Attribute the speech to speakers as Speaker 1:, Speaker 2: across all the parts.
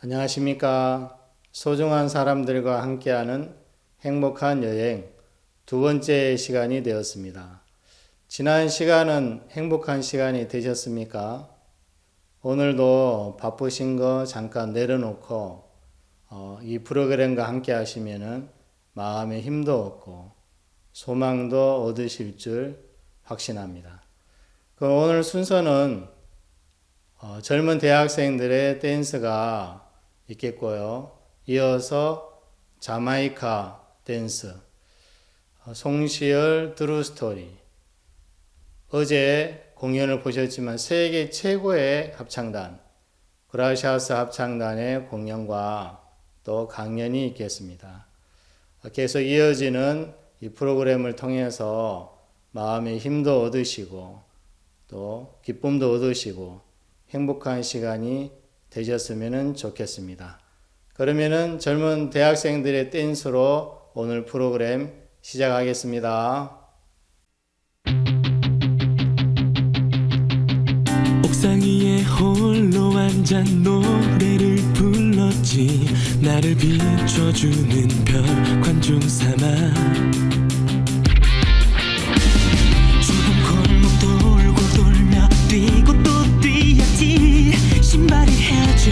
Speaker 1: 안녕하십니까. 소중한 사람들과 함께하는 행복한 여행 두 번째 시간이 되었습니다. 지난 시간은 행복한 시간이 되셨습니까? 오늘도 바쁘신 거 잠깐 내려놓고 이 프로그램과 함께 하시면은 마음에 힘도 얻고 소망도 얻으실 줄 확신합니다. 오늘 순서는 젊은 대학생들의 댄스가 있겠고요. 이어서 자마이카 댄스, 송시열 트루 스토리. 어제 공연을 보셨지만 세계 최고의 합창단, 그라시아스 합창단의 공연과 또 강연이 있겠습니다. 계속 이어지는 이 프로그램을 통해서 마음의 힘도 얻으시고 또 기쁨도 얻으시고 행복한 시간이 되셨으면 좋겠습니다. 그러면은 젊은 대학생들의 댄스로 오늘 프로그램 시작하겠습니다.
Speaker 2: 옥상 위에 홀로 앉아 노래를 불렀지. 나를 비춰주는 별 관중 삼아 좁은 골목 돌고 돌며 뛰고 또 뛰었지. 신발이 헤어져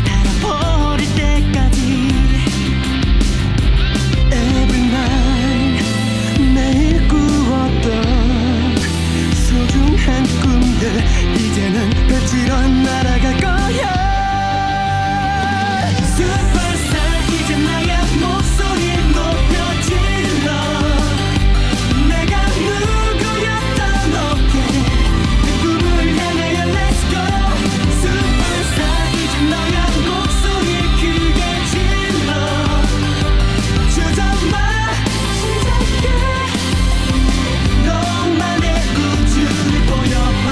Speaker 2: 닳아버릴 때까지. Every night 매일 꾸었던 소중한 꿈들 이제는 펼치러 날아갈 거야. 슈퍼스타 이제 나의 목소리 높여질러. 내가 누구였던 어깨 그 꿈을 향하여 Let's go. 슈퍼스타 이제 너의 목소리 크게 질러. 주저마 시작해. 너만의 우주를 보여봐.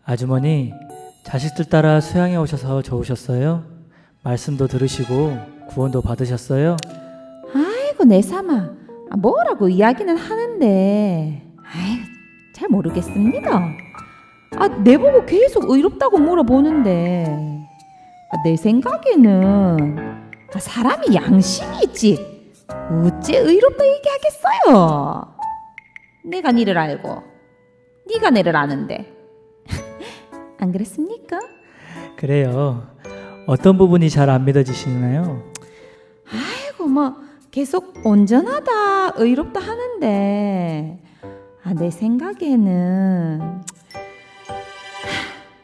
Speaker 3: 아주머니, 자식들 따라 수양에 오셔서 좋으셨어요? 말씀도 들으시고 구원도 받으셨어요?
Speaker 4: 아이고 내 삼아, 뭐라고 이야기는 하는데 아이고 잘 모르겠습니다. 내보고 계속 의롭다고 물어보는데 내 생각에는 사람이 양심이 있지 어째 의롭다 얘기하겠어요. 내가 니를 알고 니가 내를 아는데 안 그랬습니까?
Speaker 3: 그래요. 어떤 부분이 잘 안 믿어지시나요?
Speaker 4: 아이고 뭐 계속 온전하다 의롭다 하는데 내 생각에는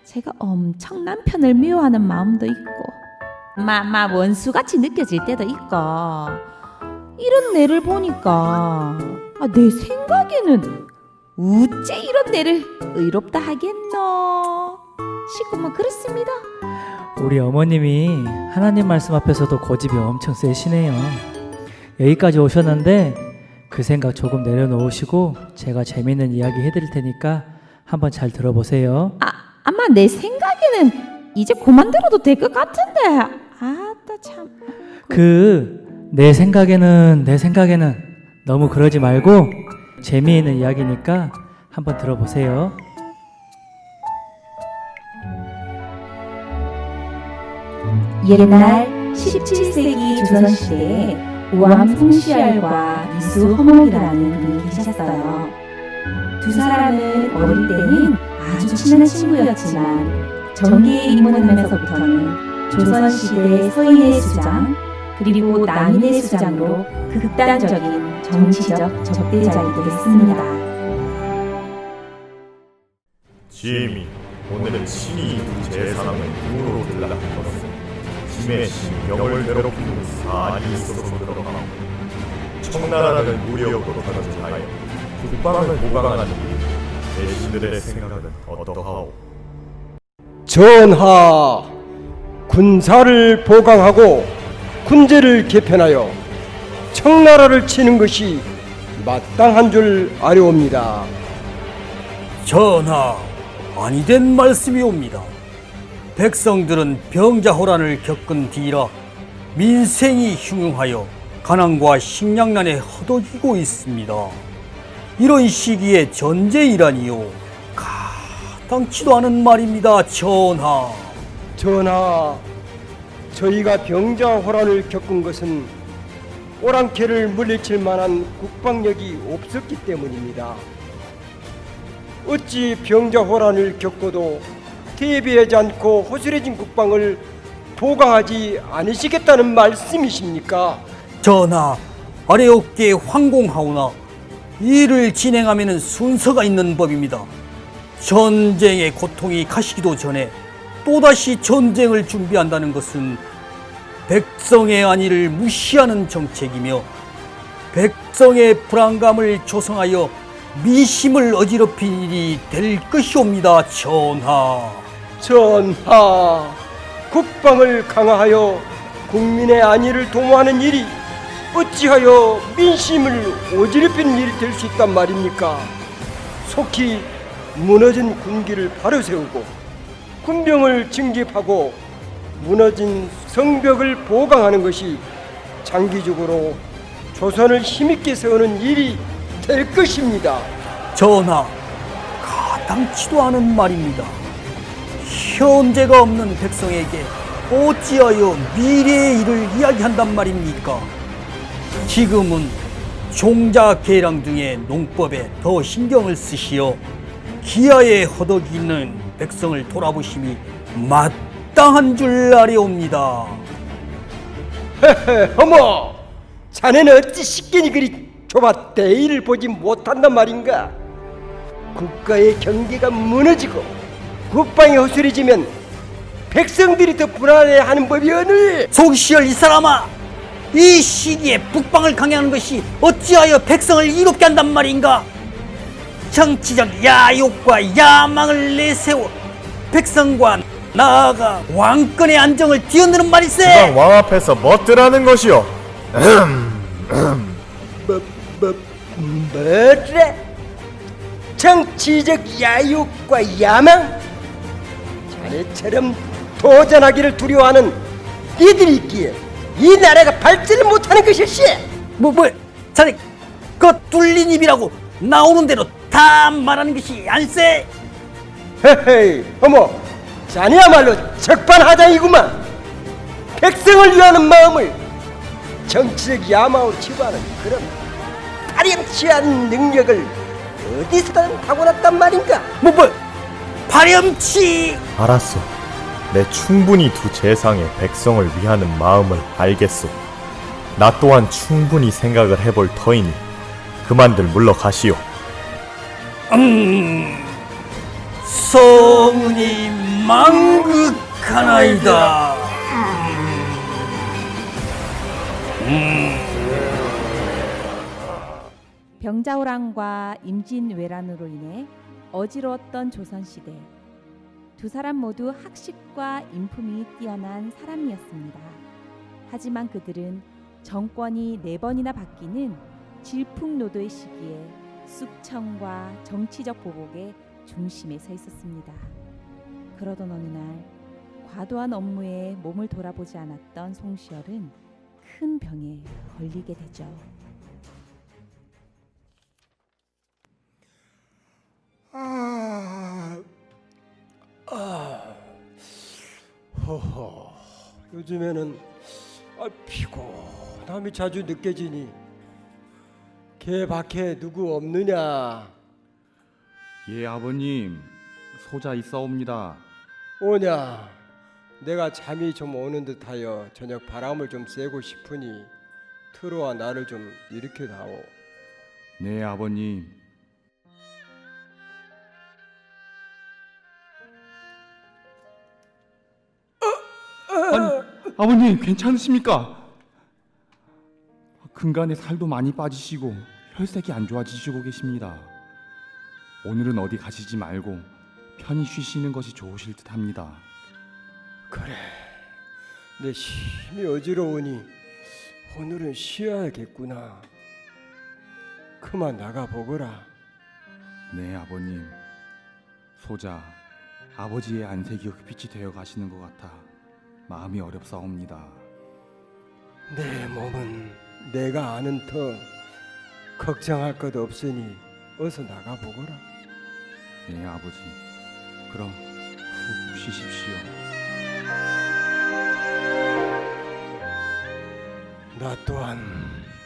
Speaker 4: 제가 엄청 남편을 미워하는 마음도 있고 원수같이 느껴질 때도 있고 이런 내를 보니까 내 생각에는 어째 이런 내를 의롭다 하겠노 싶고 뭐 그렇습니다.
Speaker 3: 우리 어머님이 하나님 말씀 앞에서도 고집이 엄청 세시네요. 여기까지 오셨는데 그 생각 조금 내려놓으시고 제가 재미있는 이야기 해드릴 테니까 한번 잘 들어보세요.
Speaker 4: 아마 내 생각에는 이제 그만 들어도 될 것 같은데 참.
Speaker 3: 내 생각에는 너무 그러지 말고 재미있는 이야기니까 한번 들어보세요.
Speaker 4: 옛날 17세기 조선시대에 우암 송시알과 미수 허목이라는 분이 계셨어요. 두 사람은 어릴 때는 아주 친한 친구였지만 정계에 입문하면서부터는 조선시대 서인의 수장 그리고 남인의 수장으로 극단적인 정치적 적대자이게 됐습니다.
Speaker 5: 짐이 오늘은 신이 제 사람을 궁으로 들락했었어. 짐의 신명을 괴롭히는 사안이 있어서 들어가고 청나라를 무력으로 전진하여 국방을 보강하는 내 신들의 생각은 어떠하오?
Speaker 6: 전하, 군사를 보강하고 군제를 개편하여 청나라를 치는 것이 마땅한 줄 아려옵니다.
Speaker 7: 전하, 아니 된 말씀이옵니다. 백성들은 병자호란을 겪은 뒤라 민생이 흉흉하여 가난과 식량난에 허덕이고 있습니다. 이런 시기에 전쟁이라니요, 가당치도 않은 말입니다, 전하.
Speaker 6: 전하, 저희가 병자호란을 겪은 것은 오랑캐를 물리칠 만한 국방력이 없었기 때문입니다. 어찌 병자호란을 겪어도 대비하지 않고 허술해진 국방을 보강하지 않으시겠다는 말씀이십니까?
Speaker 7: 전하, 아래옵게 황공하오나 일을 진행하면 순서가 있는 법입니다. 전쟁의 고통이 가시기도 전에 또다시 전쟁을 준비한다는 것은 백성의 안위를 무시하는 정책이며 백성의 불안감을 조성하여 민심을 어지럽힌 일이 될 것이옵니다, 전하.
Speaker 6: 전하, 국방을 강화하여 국민의 안위를 도모하는 일이 어찌하여 민심을 어지럽히는 일이 될 수 있단 말입니까? 속히 무너진 군기를 바로 세우고 군병을 징집하고 무너진 성벽을 보강하는 것이 장기적으로 조선을 힘있게 세우는 일이 될 것입니다.
Speaker 7: 전하, 가당치도 않은 말입니다. 현재가 없는 백성에게 어찌하여 미래의 일을 이야기한단 말입니까? 지금은 종자 개량 등의 농법에 더 신경을 쓰시어 기아에 허덕이는 백성을 돌아보심이 마땅한 줄 아려옵니다.
Speaker 6: 어머, 자네는 어찌 식견이 그리 좁아 대의를 보지 못한단 말인가? 국가의 경계가 무너지고 국방이 허술해지면 백성들이 더 불안해하는 법이 어느?
Speaker 7: 속시열 이 사람아, 이 시기에 북방을 강요하는 것이 어찌하여 백성을 이롭게 한단 말인가? 정치적 야욕과 야망을 내세워 백성과 나아가 왕권의 안정을 뒤흔드는 말일세.
Speaker 5: 지방 왕 앞에서 멋들하는 것이요.
Speaker 6: 뭐래? 정치적 야욕과 야망? 자네처럼 도전하기를 두려워하는 이들이 있기에 이 나라가 발전을 못하는 것일시.
Speaker 7: 자네 그 뚫린 입이라고 나오는 대로 다 말하는 것이 안세.
Speaker 6: 헤헤이, 어머, 자네야말로 적반하장이구만. 백성을 위하는 마음을 정치적 야망으로 치부하는 그런 파렴치한 능력을 어디서든 타고났단 말인가?
Speaker 7: 파렴치.
Speaker 5: 알았소. 내 충분히 두 재상의 백성을 위하는 마음을 알겠소. 나 또한 충분히 생각을 해볼 터이니 그만들 물러가시오.
Speaker 7: 소문이 망극하나이다.
Speaker 4: 병자호란과 임진왜란으로 인해 어지러웠던 조선시대. 두 사람 모두 학식과 인품이 뛰어난 사람이었습니다. 하지만 그들은 정권이 4번이나 바뀌는 질풍노도의 시기에 숙청과 정치적 보복의 중심에 서 있었습니다. 그러던 어느 날 과도한 업무에 몸을 돌아보지 않았던 송시열은 큰 병에 걸리게 되죠.
Speaker 6: 허허, 요즘에는 피곤함이 자주 느껴지니 개 밖에 누구 없느냐?
Speaker 8: 예, 아버님. 소자 있사옵니다.
Speaker 6: 오냐? 내가 잠이 좀 오는 듯하여 저녁 바람을 좀 쐬고 싶으니 들어와 나를 좀 일으켜다오.
Speaker 8: 네, 아버님. 아니, 아버님 괜찮으십니까? 근간에 살도 많이 빠지시고 혈색이 안 좋아지시고 계십니다. 오늘은 어디 가시지 말고 편히 쉬시는 것이 좋으실 듯합니다.
Speaker 6: 그래, 내 힘이 어지러우니 오늘은 쉬어야겠구나. 그만 나가보거라.
Speaker 8: 네, 아버님. 소자, 아버지의 안색이 흑빛이 되어 가시는 것 같아 마음이 어렵사옵니다.
Speaker 6: 내 몸은 내가 아는 터 걱정할 것 없으니 어서 나가보거라.
Speaker 8: 네, 아버지. 그럼 푹 쉬십시오.
Speaker 6: 나 또한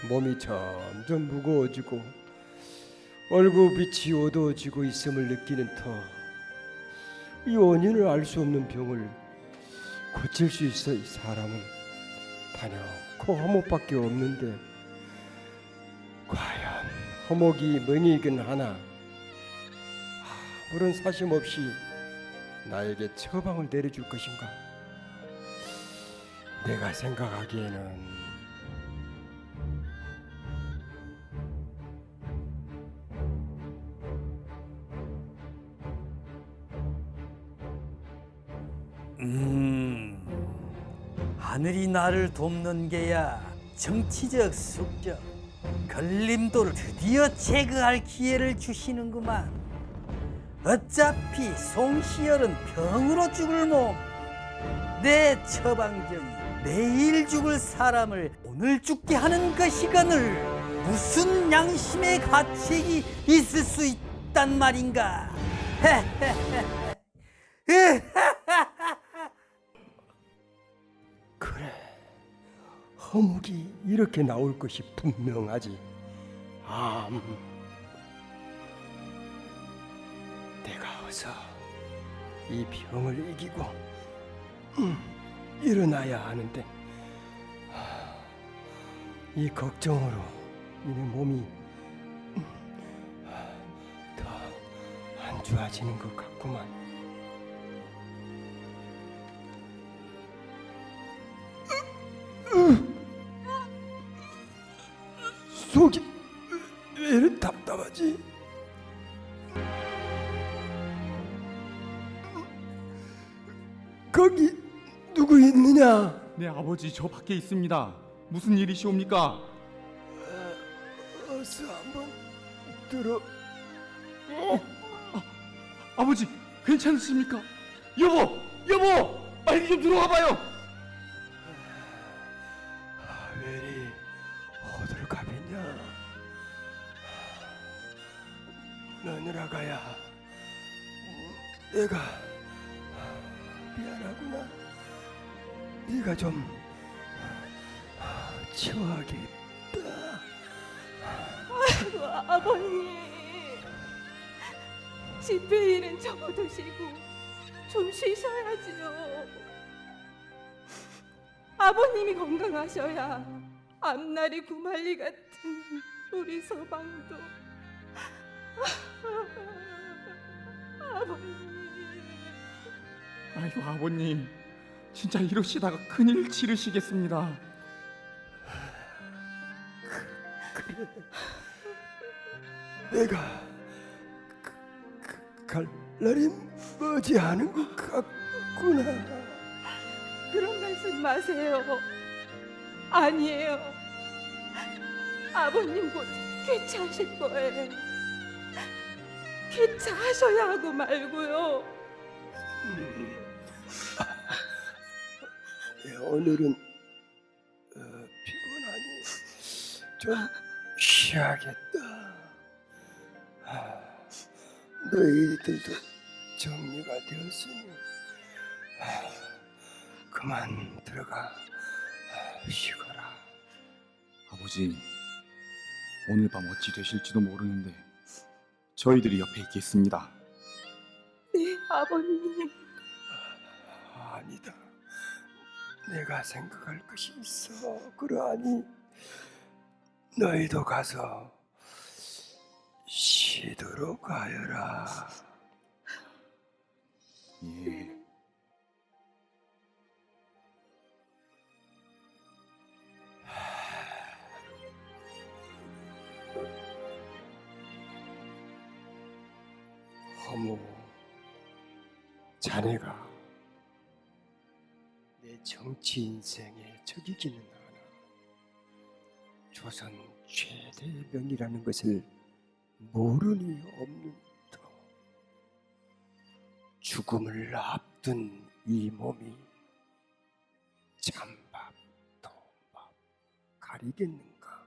Speaker 6: 몸이 점점 무거워지고 얼굴빛이 어두워지고 있음을 느끼는 터 이 원인을 알 수 없는 병을 고칠 수 있어. 이 사람은 단연코 허목밖에 없는데 과연 허목이 멍이긴 하나 아무런 사심 없이 나에게 처방을 내려줄 것인가? 내가 생각하기에는
Speaker 7: 하늘이 나를 돕는 게야 정치적 숙적 걸림돌을 드디어 제거할 기회를 주시는구만. 어차피 송시열은 병으로 죽을 몸, 내 처방전이 내일 죽을 사람을 오늘 죽게 하는 것이거늘 무슨 양심의 가책이 있을 수 있단 말인가.
Speaker 6: 그래, 허목이 이렇게 나올 것이 분명하지. 내가 어서 이 병을 이기고 일어나야 하는데 이 걱정으로 이 몸이 더 안 좋아지는 것 같구만. 속이 왜 이렇게 답답하지? 거기 누구 있느냐?
Speaker 8: 네, 아버지. 저 밖에 있습니다. 무슨 일이시옵니까?
Speaker 6: 어서 한번 들어.
Speaker 8: 아버지, 괜찮으십니까? 여보! 여보, 빨리 좀 들어와 봐요.
Speaker 6: 왜 이리 호들갑이냐? 며느라가야, 내가 미안하구나. 네가 좀 치워야겠다.
Speaker 4: 아버님, 집회 일은 접어두시고 좀 쉬셔야지요. 아버님이 건강하셔야 앞날이 구말리 같은 우리 서방도. 아버님.
Speaker 8: 아이고 아버님, 진짜 이러시다가 큰일 치르시겠습니다.
Speaker 6: 내가 갈 날이 머지않은 것 같구나.
Speaker 4: 그런 말씀 마세요. 아니에요. 아버님 곧 쾌차하실 거예요. 쾌차하셔야 하고 말고요.
Speaker 6: 오늘은 피곤하니 좀 쉬어야겠다. 너희들도 정리가 되었으니 그만 들어가 쉬거라.
Speaker 8: 아버지, 오늘 밤 어찌 되실지도 모르는데 저희들이 옆에 있겠습니다.
Speaker 4: 네, 아버님.
Speaker 6: 아니다. 내가 생각할 것이 있어. 그러하니 너희도 가서 쉬도록 하여라.
Speaker 8: 예.
Speaker 6: 어머, 자네가 내 정치 인생의 적이기는 하나 조선 최대의 명이라는 것을 모르니 없는 터. 죽음을 앞둔 이 몸이 찬밥, 더운밥 가리겠는가?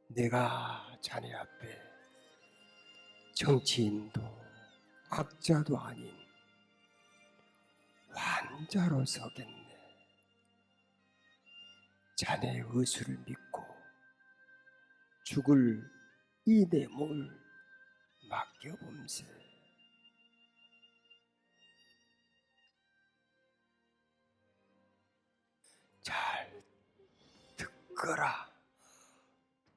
Speaker 6: 내가 자네 앞에 정치인도 악자도 아닌 환자로 서겠네. 자네의 의술을 믿고 죽을 이 내 몸을 맡겨봄세. 잘 듣거라.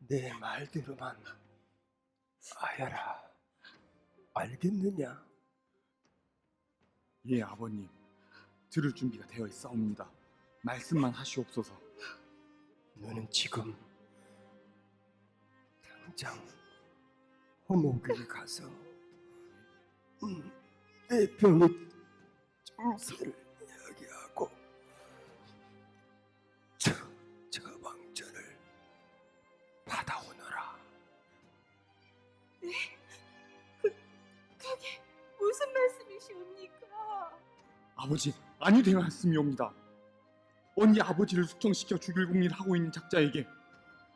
Speaker 6: 내 말대로만 하여라. 알겠느냐?
Speaker 8: 예, 아버님. 들을 준비가 되어 있사옵니다. 말씀만 하시옵소서.
Speaker 6: 너는 지금 당장 허목에 가서 내 병의 증세를 이야기하고 처방전을 받아오너라.
Speaker 4: 그게 무슨 말씀이시옵니까?
Speaker 8: 아버지, 아니 될 말씀이옵니다. 언니 아버지를 숙청시켜 죽일 궁리를 하고 있는 작자에게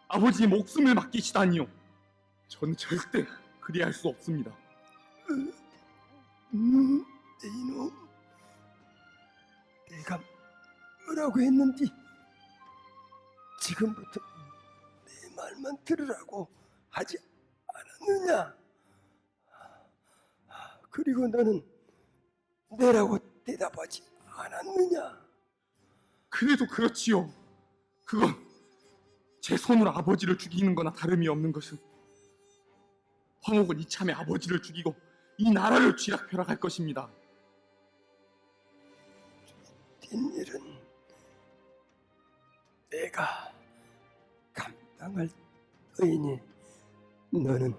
Speaker 8: 아버지의 목숨을 맡기시다니요. 저는 절대 그리할 수 없습니다.
Speaker 6: 이놈, 내가 뭐라고 했는지 지금부터 내 말만 들으라고 하지 않았느냐? 그리고 너는 내라고 대답하지 않았느냐?
Speaker 8: 그래도 그렇지요. 그건 제 손으로 아버지를 죽이는 거나 다름이 없는 것은 황옥은 이참에 아버지를 죽이고 이 나라를 쥐락펴락할 것입니다.
Speaker 6: 뒷일은 내가 감당할 터이니 너는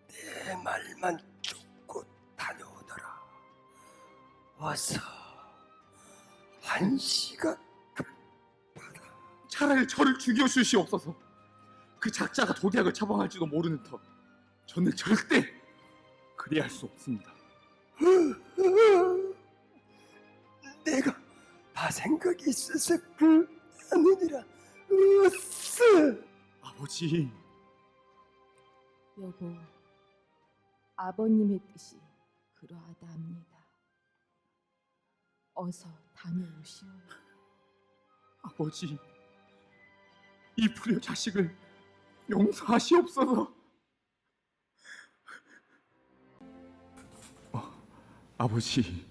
Speaker 6: 내 말만 듣고 다녀오더라. 와서 한시가 급하다.
Speaker 8: 차라리 저를 죽여 주시옵소서. 그 작자가 독약을 처방할지도 모르는 터 저는 절대 그리할 수 없습니다.
Speaker 6: 내가 다 생각이 있어서 아니라 어서.
Speaker 8: 아버지,
Speaker 9: 여보, 아버님의 뜻이 그러하다 합니다. 어서 다녀오시오.
Speaker 8: 아버지, 이 불효 자식을 용서하시옵소서. 아버지,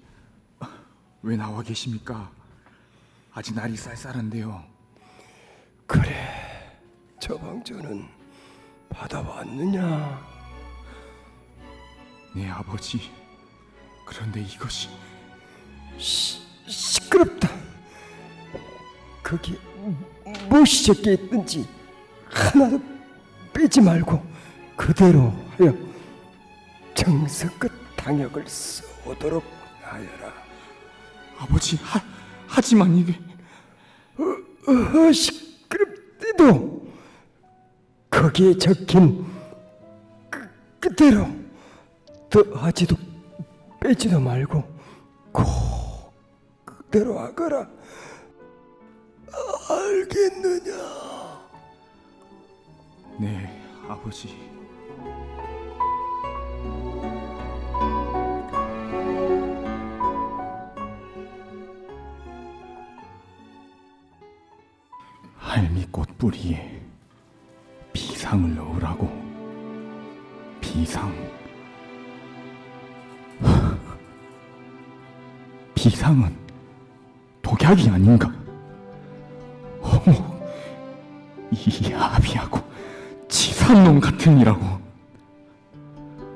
Speaker 8: 왜 나와 계십니까? 아직 날이 쌀쌀한데요.
Speaker 6: 그래, 처방전은 받아왔느냐?
Speaker 8: 네, 아버지. 그런데 이것이
Speaker 6: 시끄럽다. 거기 무엇이 적혀 있든지 하나도 빼지 말고 그대로 하여 정성껏 당역을 써오도록 하여라.
Speaker 8: 아버지, 하지만 이게
Speaker 6: 시끄럽대도 거기에 적힌 그대로 더하지도 빼지도 말고 꼭 그대로 하거라. 알겠느냐?
Speaker 8: 네, 아버지. 할미꽃 뿌리에 비상을 넣으라고. 비상. 비상은 독약이 아닌가? 어머, 이 아비하고 치사놈 같으니라고.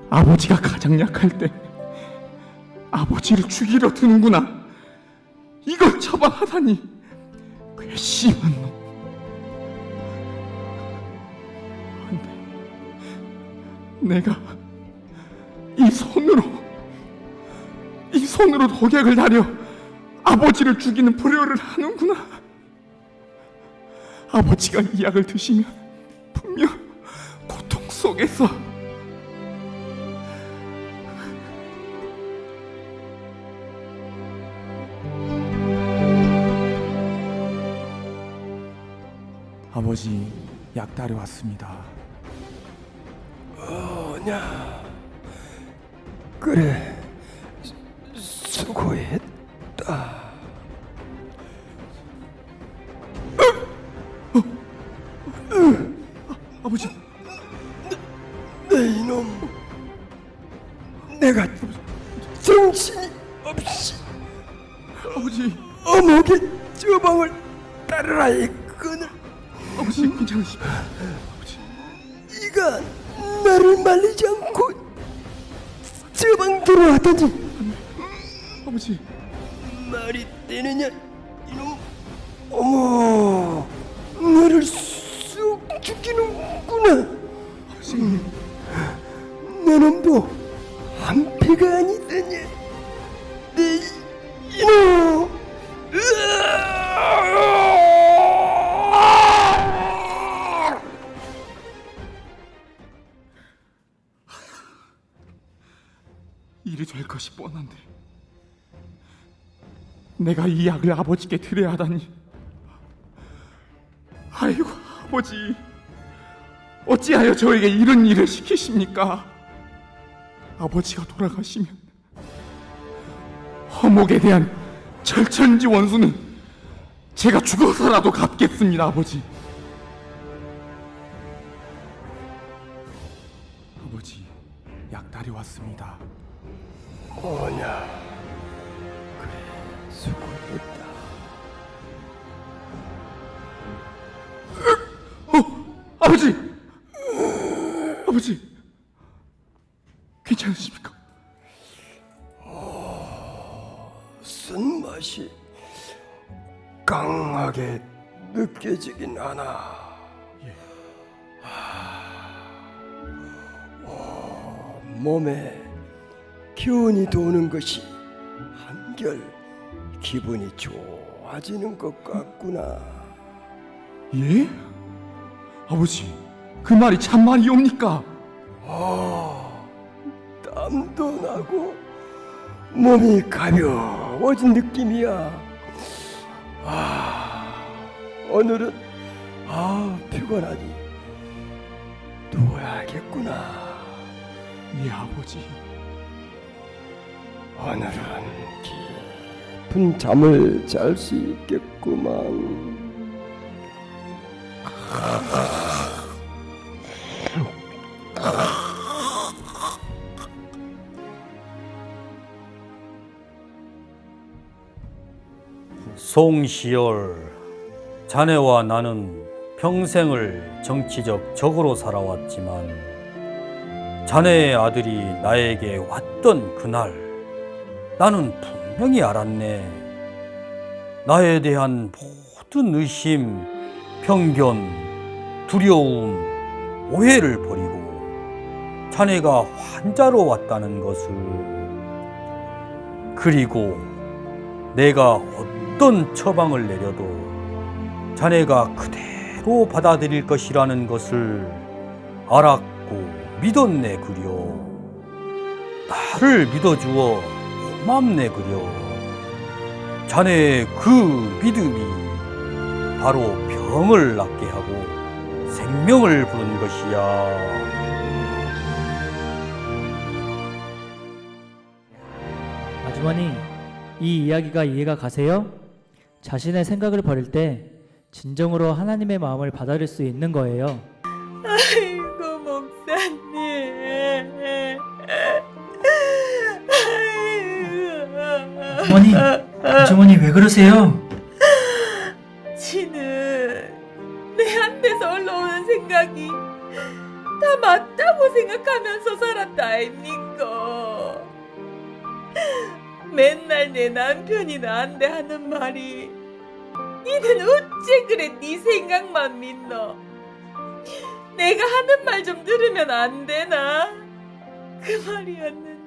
Speaker 8: 아버지가 가장 약할 때 아버지를 죽이려 드는구나. 이걸 처방하다니 괘씸한 놈. 내가 이 손으로 독약을 다려 아버지를 죽이는 불효를 하는구나. 아버지가 이 약을 드시면 분명 고통 속에서 아버지, 약 다려왔습니다.
Speaker 6: 뭐냐? 그래, 수고했다.
Speaker 8: 아버지,
Speaker 6: 내 이놈, 내가 정신이 없이
Speaker 8: 아버지,
Speaker 6: 어묵의 처방을 따르라 했거늘.
Speaker 8: 아버지 괜찮으십니까?
Speaker 6: 이가 나를 말리지 않고 처방대로 하든지
Speaker 8: 아버지,
Speaker 6: 말이 되느냐 이놈. 어머, 너를 쑥 죽이는구나.
Speaker 8: 아버지,
Speaker 6: 내 놈도 한패가 아니더냐 내 이놈.
Speaker 8: 일이 될 것이 뻔한데 내가 이 약을 아버지께 드려야 하다니. 아이고 아버지, 어찌하여 저에게 이런 일을 시키십니까? 아버지가 돌아가시면 허목에 대한 절천지 원수는 제가 죽어서라도 갚겠습니다. 아버지. 아버지, 약 다려왔습니다.
Speaker 6: 뭐냐? 그래, 수고했다.
Speaker 8: 아버지! 아버지! 괜찮으십니까?
Speaker 6: 쓴맛이 강하게 느껴지긴 하나. 몸에 기운이 도는 것이 한결 기분이 좋아지는 것 같구나.
Speaker 8: 예? 아버지, 그 말이 참말이옵니까?
Speaker 6: 땀도 나고 몸이 가벼워진 느낌이야. 오늘은 피곤하니 누워야겠구나.
Speaker 8: 예, 아버지.
Speaker 6: 오늘은 깊은 잠을 잘 수 있겠구만.
Speaker 7: 송시열, 자네와 나는 평생을 정치적 적으로 살아왔지만 자네의 아들이 나에게 왔던 그날 나는 분명히 알았네. 나에 대한 모든 의심, 편견, 두려움, 오해를 버리고 자네가 환자로 왔다는 것을, 그리고 내가 어떤 처방을 내려도 자네가 그대로 받아들일 것이라는 것을 알았고 믿었네 그려. 나를 믿어주어 고맙네 그려. 자네의 그 믿음이 바로 병을 낫게 하고 생명을 부른 것이야.
Speaker 3: 아주머니, 이 이야기가 이해가 가세요? 자신의 생각을 버릴 때 진정으로 하나님의 마음을 받아들일 수 있는 거예요.
Speaker 2: 아이고 목사님.
Speaker 3: 아주머니 왜 그러세요?
Speaker 2: 지는 내한테서 올라오는 생각이 다 맞다고 생각하면서 살았다 아닙니까? 맨날 내 남편이 나한테 하는 말이 니는 어째 그래 네 생각만 믿노? 내가 하는 말 좀 들으면 안 되나? 그 말이었는데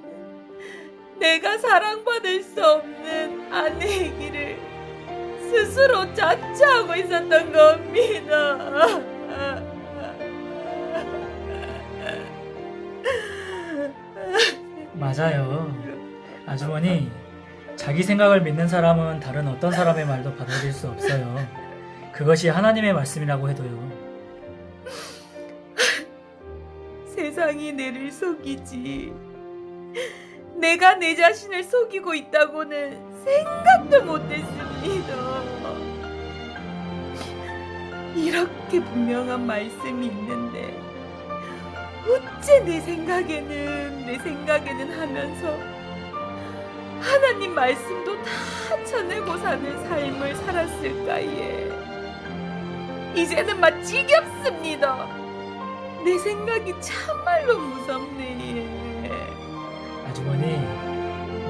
Speaker 2: 내가 사랑받을 수 없는 아내의 길을 스스로 자처하고 있었던 겁니다.
Speaker 3: 맞아요. 아주머니, 자기 생각을 믿는 사람은 다른 어떤 사람의 말도 받아들일 수 없어요. 그것이 하나님의 말씀이라고 해도요.
Speaker 2: 세상이 내를 속이지 내가 내 자신을 속이고 있다고는 생각도 못했습니다. 이렇게 분명한 말씀이 있는데 어째 내 생각에는 하면서 하나님 말씀도 다 쳐내고 사는 삶을 살았을까에. 이제는 막 지겹습니다. 내 생각이 참말로 무섭네.
Speaker 3: 아주머니,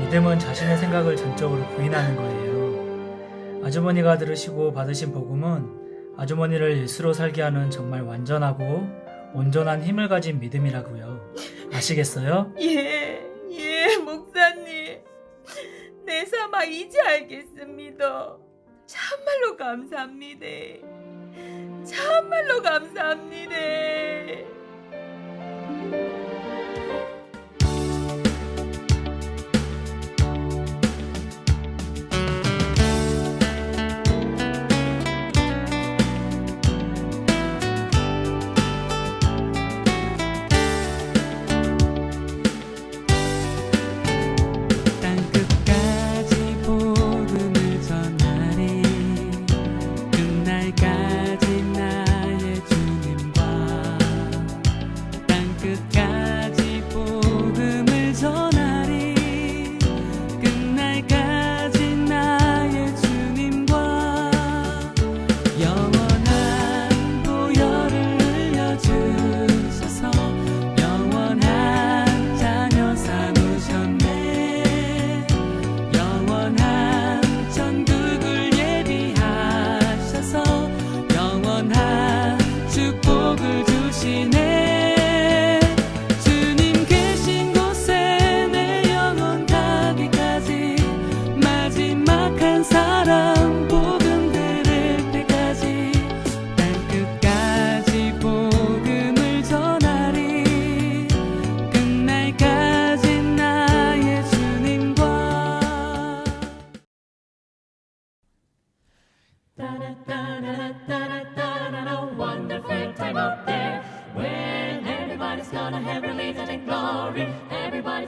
Speaker 3: 믿음은 자신의 생각을 전적으로 부인하는 거예요. 아주머니가 들으시고 받으신 복음은 아주머니를 예수로 살게 하는 정말 완전하고 온전한 힘을 가진 믿음이라고요. 아시겠어요?
Speaker 2: 예, 목사님. 내 삶아 이제 알겠습니다. 참말로 감사합니다. 참말로 감사합니다.
Speaker 10: 땅끝까지 복음을 전하리. 끝날까지 나의 주님과 땅끝까지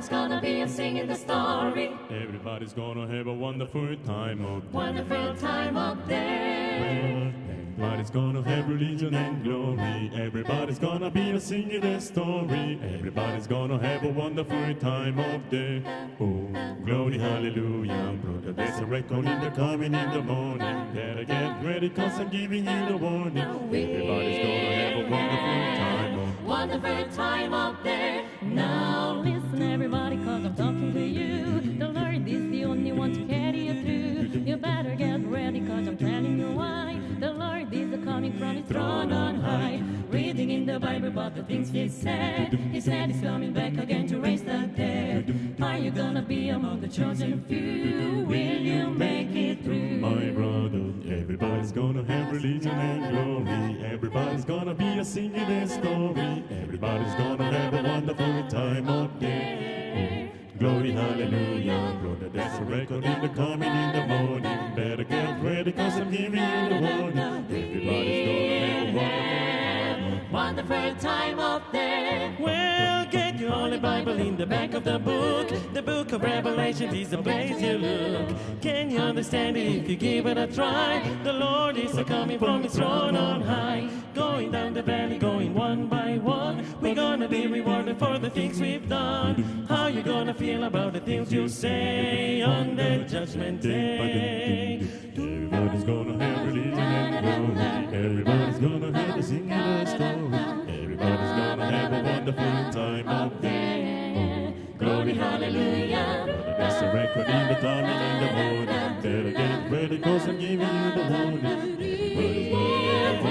Speaker 2: Everybody's gonna be singing the story.
Speaker 11: Everybody's gonna have a wonderful time up there.
Speaker 2: Wonderful time up there.
Speaker 11: Everybody's gonna have religion and glory. Everybody's gonna be singing their story. Everybody's gonna have a wonderful time up there. Oh, glory, hallelujah, brother. There's a record in the coming in the morning. Better get ready, cause I'm giving you the warning. Everybody's gonna have a wonderful time up there.
Speaker 2: Wonderful time up there. Now listen everybody, cause I'm talking to you. The Lord is the only one to carry you through. You better get ready, cause I'm telling you why. The Lord is coming from his throne on high. Reading in the Bible about the things he said. He said he's coming back again to raise the dead. Are you gonna be among the chosen few? Will you make it through?
Speaker 11: My brother, everybody's gonna have religion and glory. Everybody's gonna be singing their story. Everybody's gonna have a wonderful time up there. Oh, glory, hallelujah, brother. That's a record in the coming in the morning. Better get ready, cause I'm giving you the warning. Everybody's gonna have a
Speaker 2: wonderful time up there.
Speaker 10: Well, get your Holy Bible in the back of the book. The book of Revelation is the place you look. Can you understand it if you give it a try? The Lord is coming from his throne on high. Going down the valley, going one by one. We're gonna be rewarded for the things we've done. How you gonna feel about the things you say on the judgment day?
Speaker 11: Everybody's gonna have religion and glory. Everybody's gonna have a singing a story. Everybody's gonna have a wonderful time up there. Oh, glory, hallelujah. That's a record in the coming in the morning. Better get ready, cause I'm giving you the warning. Everybody's gonna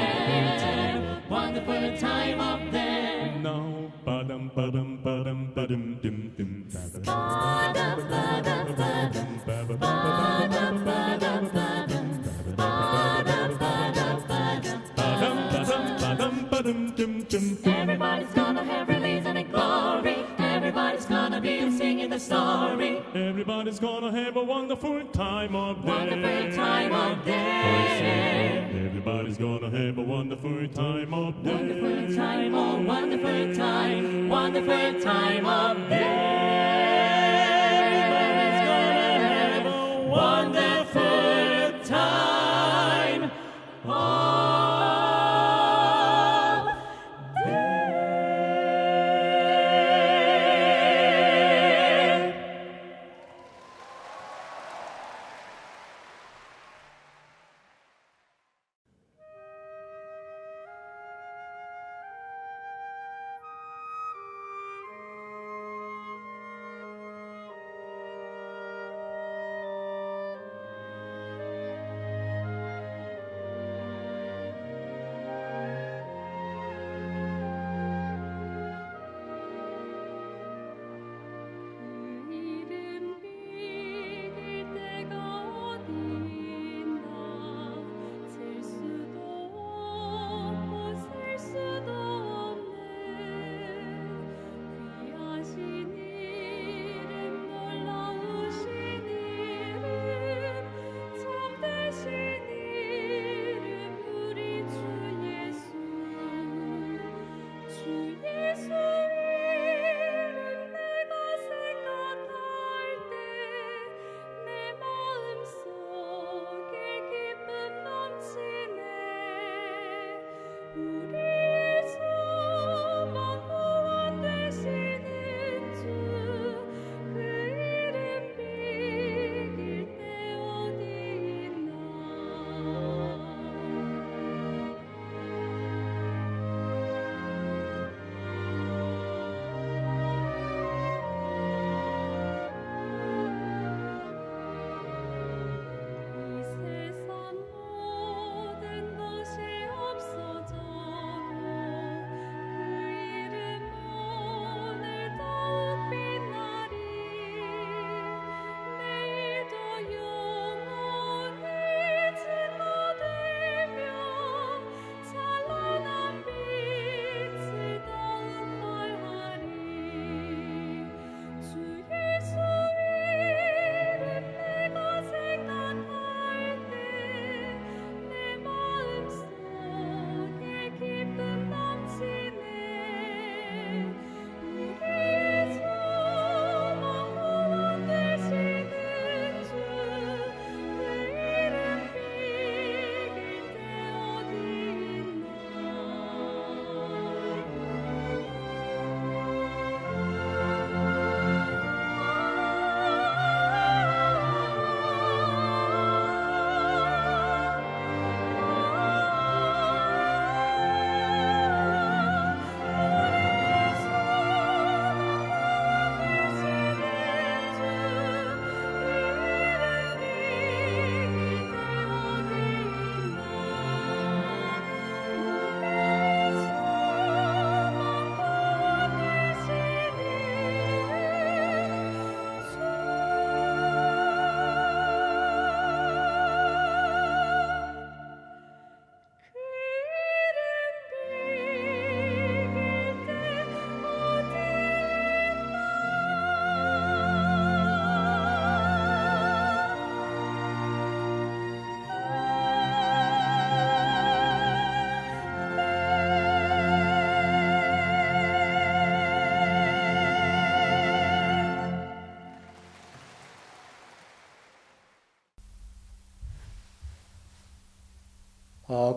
Speaker 11: have a
Speaker 2: wonderful time up there.
Speaker 11: now. Ba-dum, ba-dum, ba-dum, ba-dum, dim, dim, ba-dum.
Speaker 2: Ba-dum, ba-dum, ba-dum. Ba-dum, ba-dum, ba-dum. Everybody's gonna have religion and glory. Everybody's gonna be singing the story.
Speaker 11: Everybody's gonna have a wonderful time up there.
Speaker 2: Wonderful time up there.
Speaker 11: Everybody's gonna have a wonderful time up there.
Speaker 2: Wonderful time, oh wonderful time. Wonderful time up there. Everybody's gonna have a wonderful time.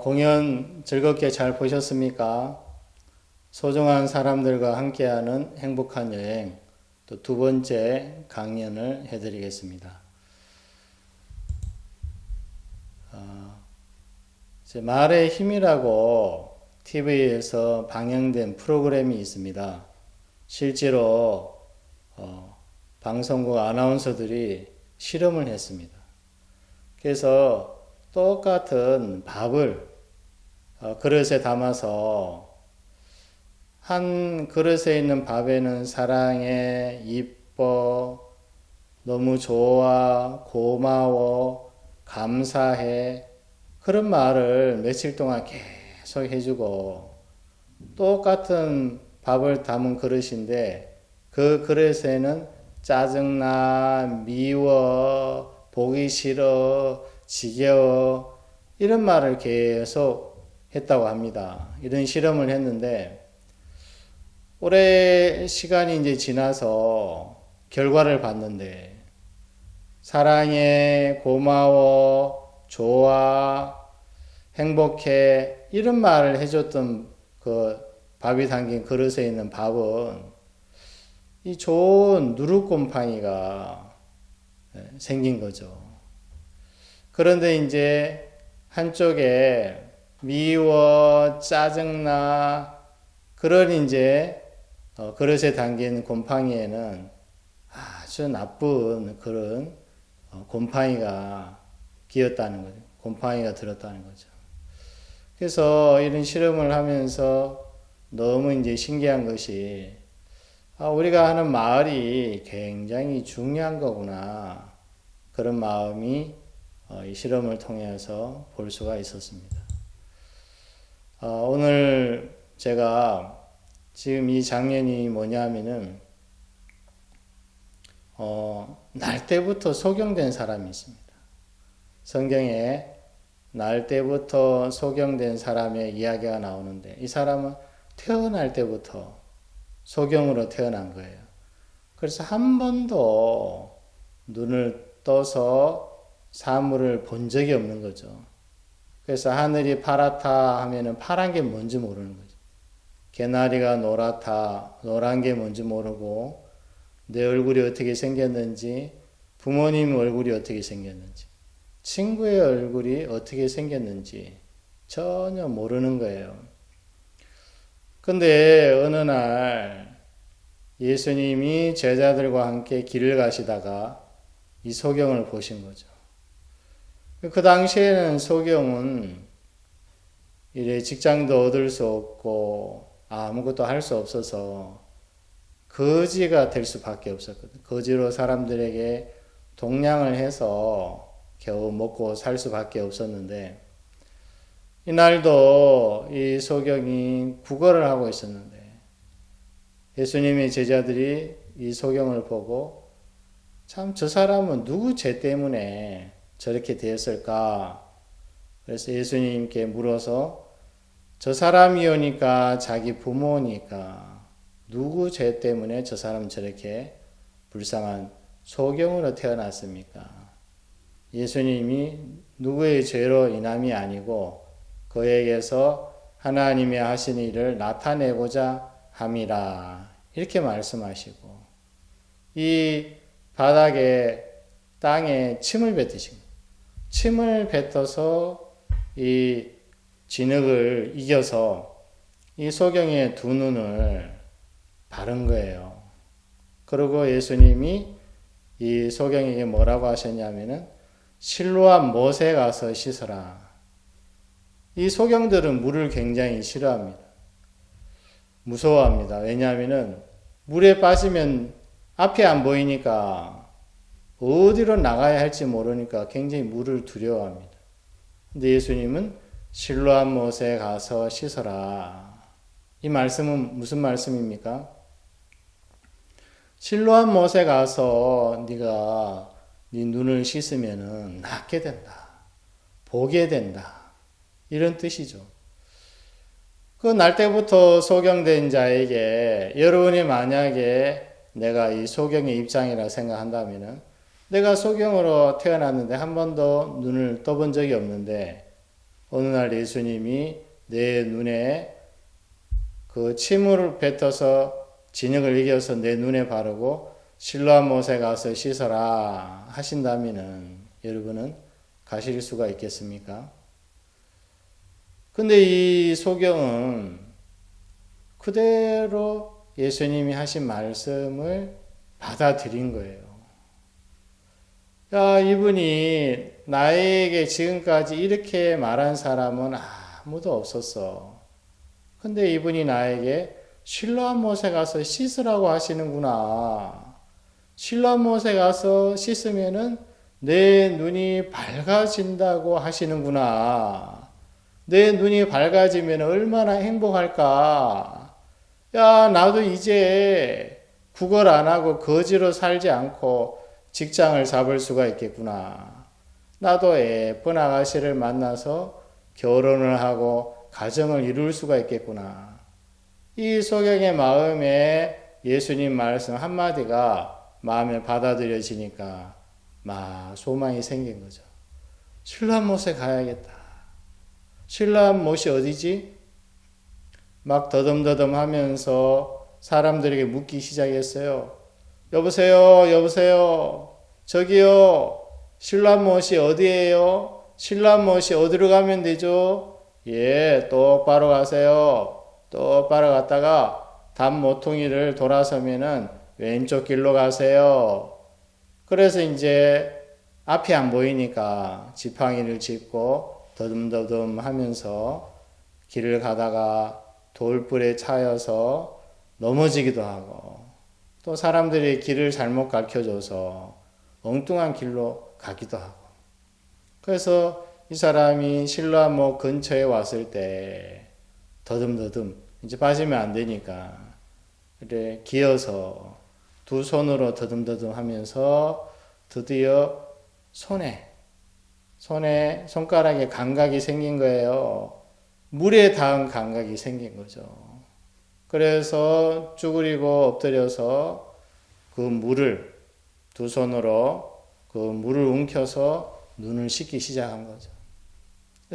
Speaker 1: 공연 즐겁게 잘 보셨습니까? 소중한 사람들과 함께하는 행복한 여행, 또 두 번째 강연을 해드리겠습니다. 말의 힘이라고 TV에서 방영된 프로그램이 있습니다. 실제로 방송국 아나운서들이 실험을 했습니다. 그래서 똑같은 밥을 그릇에 담아서 한 그릇에 있는 밥에는 사랑해, 이뻐, 너무 좋아, 고마워, 감사해 그런 말을 며칠 동안 계속 해주고 똑같은 밥을 담은 그릇인데 그 그릇에는 짜증나, 미워, 보기 싫어, 지겨워 이런 말을 계속 했다고 합니다. 이런 실험을 했는데 오래 시간이 이제 지나서 결과를 봤는데 사랑해, 고마워, 좋아, 행복해 이런 말을 해줬던 그 밥이 담긴 그릇에 있는 밥은 이 좋은 누룩곰팡이가 생긴 거죠. 그런데 이제 한쪽에 미워, 짜증나 그런 이제 그릇에 담긴 곰팡이에는 아주 나쁜 그런 곰팡이가 끼었다는 거죠. 곰팡이가 들었다는 거죠. 그래서 이런 실험을 하면서 너무 이제 신기한 것이 우리가 하는 말이 굉장히 중요한 거구나. 그런 마음이 이 실험을 통해서 볼 수가 있었습니다. 오늘 제가 지금 이 장면이 뭐냐면은 날 때부터 소경된 사람이 있습니다. 성경에 날 때부터 소경된 사람의 이야기가 나오는데 이 사람은 태어날 때부터 소경으로 태어난 거예요. 그래서 한 번도 눈을 떠서 사물을 본 적이 없는 거죠. 그래서 하늘이 파랗다 하면은 파란 게 뭔지 모르는 거죠. 개나리가 노랗다, 노란 게 뭔지 모르고 내 얼굴이 어떻게 생겼는지, 부모님 얼굴이 어떻게 생겼는지, 친구의 얼굴이 어떻게 생겼는지 전혀 모르는 거예요. 근데 어느 날 예수님이 제자들과 함께 길을 가시다가 이 소경을 보신 거죠. 그 당시에는 소경은 이래 직장도 얻을 수 없고 아무것도 할 수 없어서 거지가 될 수밖에 없었거든. 거지로 사람들에게 동냥을 해서 겨우 먹고 살 수밖에 없었는데 이날도 이 소경이 구걸을 하고 있었는데 예수님의 제자들이 이 소경을 보고 참 저 사람은 누구 죄 때문에 저렇게 되었을까? 그래서 예수님께 물어서 저 사람이 오니까 자기 부모니까 누구 죄 때문에 저 사람은 저렇게 불쌍한 소경으로 태어났습니까? 예수님이 누구의 죄로 인함이 아니고 그에게서 하나님이 하신 일을 나타내고자 함이라 이렇게 말씀하시고 이 바닥에 땅에 침을 뱉으신 거예요. 침을 뱉어서 이 진흙을 이겨서 이 소경의 두 눈을 바른 거예요. 그리고 예수님이 이 소경에게 뭐라고 하셨냐면은 실로암 못에 가서 씻어라. 이 소경들은 물을 굉장히 싫어합니다. 무서워합니다. 왜냐하면은 물에 빠지면 앞이 안 보이니까 어디로 나가야 할지 모르니까 굉장히 물을 두려워합니다. 근데 예수님은 실로암 못에 가서 씻어라. 이 말씀은 무슨 말씀입니까? 실로암 못에 가서 네가 네 눈을 씻으면은 낫게 된다. 보게 된다. 이런 뜻이죠. 그 날 때부터 소경된 자에게 여러분이 만약에 내가 이 소경의 입장이라 생각한다면은 내가 소경으로 태어났는데 한 번도 눈을 떠본 적이 없는데 어느 날 예수님이 내 눈에 그 침을 뱉어서 진흙을 이겨서 내 눈에 바르고 실로암 못에 가서 씻어라 하신다면은 여러분은 가실 수가 있겠습니까? 근데 이 소경은 그대로 예수님이 하신 말씀을 받아들인 거예요. 야, 이분이 나에게 지금까지 이렇게 말한 사람은 아무도 없었어. 근데 이분이 나에게 실로암 못에 가서 씻으라고 하시는구나. 실로암 못에 가서 씻으면은 내 눈이 밝아진다고 하시는구나. 내 눈이 밝아지면 얼마나 행복할까. 야, 나도 이제 구걸 안 하고 거지로 살지 않고 직장을 잡을 수가 있겠구나. 나도 예쁜 아가씨를 만나서 결혼을 하고 가정을 이룰 수가 있겠구나. 이 소경의 마음에 예수님 말씀 한마디가 마음에 받아들여지니까 막 소망이 생긴 거죠. 실로암 못에 가야겠다. 실로암 못이 어디지? 막 더듬더듬 하면서 사람들에게 묻기 시작했어요. 여보세요, 여보세요. 저기요. 실로암 못이 어디예요? 실로암 못이 어디로 가면 되죠? 예, 똑바로 가세요. 똑바로 갔다가 담 모퉁이를 돌아서면은 왼쪽 길로 가세요. 그래서 이제 앞이 안 보이니까 지팡이를 짚고 더듬더듬 하면서 길을 가다가 돌불에 차여서 넘어지기도 하고 또 사람들이 길을 잘못 가르쳐줘서 엉뚱한 길로 가기도 하고 그래서 이 사람이 실로암 못 근처에 왔을 때 더듬더듬 이제 빠지면 안 되니까 그래 기어서 두 손으로 더듬더듬 하면서 드디어 손가락에 감각이 생긴 거예요. 물에 닿은 감각이 생긴 거죠. 그래서 쭈그리고 엎드려서 그 물을 두 손으로 그 물을 움켜서 눈을 씻기 시작한 거죠.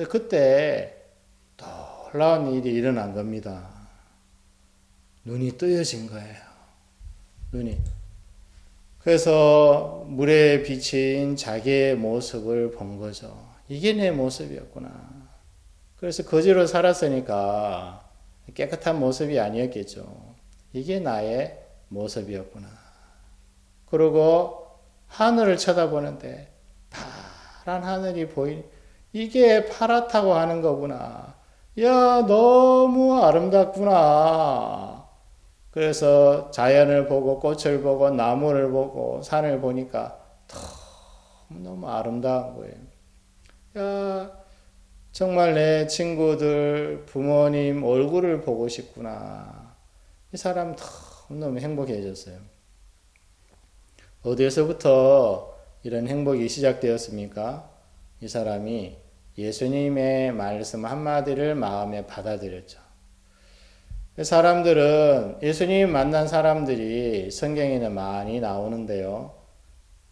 Speaker 1: 그때 놀라운 일이 일어난 겁니다. 눈이 뜨여진 거예요. 눈이. 그래서 물에 비친 자기의 모습을 본 거죠. 이게 내 모습이었구나. 그래서 거지로 살았으니까 깨끗한 모습이 아니었겠죠. 이게 나의 모습이었구나. 그리고 하늘을 쳐다보는데 파란 하늘이 보이니 이게 파랗다고 하는 거구나. 야, 너무 아름답구나. 그래서 자연을 보고 꽃을 보고 나무를 보고 산을 보니까 너무 아름다운 거예요. 야, 정말 내 친구들, 부모님 얼굴을 보고 싶구나. 이 사람 너무 행복해졌어요. 어디에서부터 이런 행복이 시작되었습니까? 이 사람이 예수님의 말씀 한마디를 마음에 받아들였죠. 사람들은 예수님 만난 사람들이 성경에는 많이 나오는데요.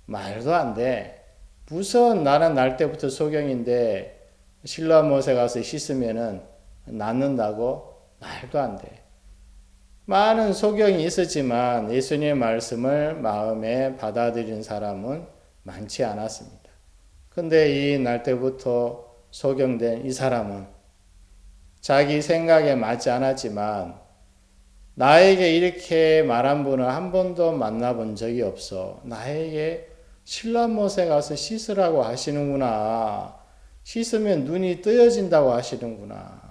Speaker 1: 말도 안 돼. 무슨 나는 날 때부터 소경인데 실로암 못에 가서 씻으면은 낫는다고? 말도 안 돼. 많은 소경이 있었지만 예수님의 말씀을 마음에 받아들인 사람은 많지 않았습니다. 근데 이 날 때부터 소경된 이 사람은 자기 생각에 맞지 않았지만 나에게 이렇게 말한 분을 한 번도 만나본 적이 없어. 나에게 실로암 못에 가서 씻으라고 하시는구나. 씻으면 눈이 뜨여진다고 하시는구나.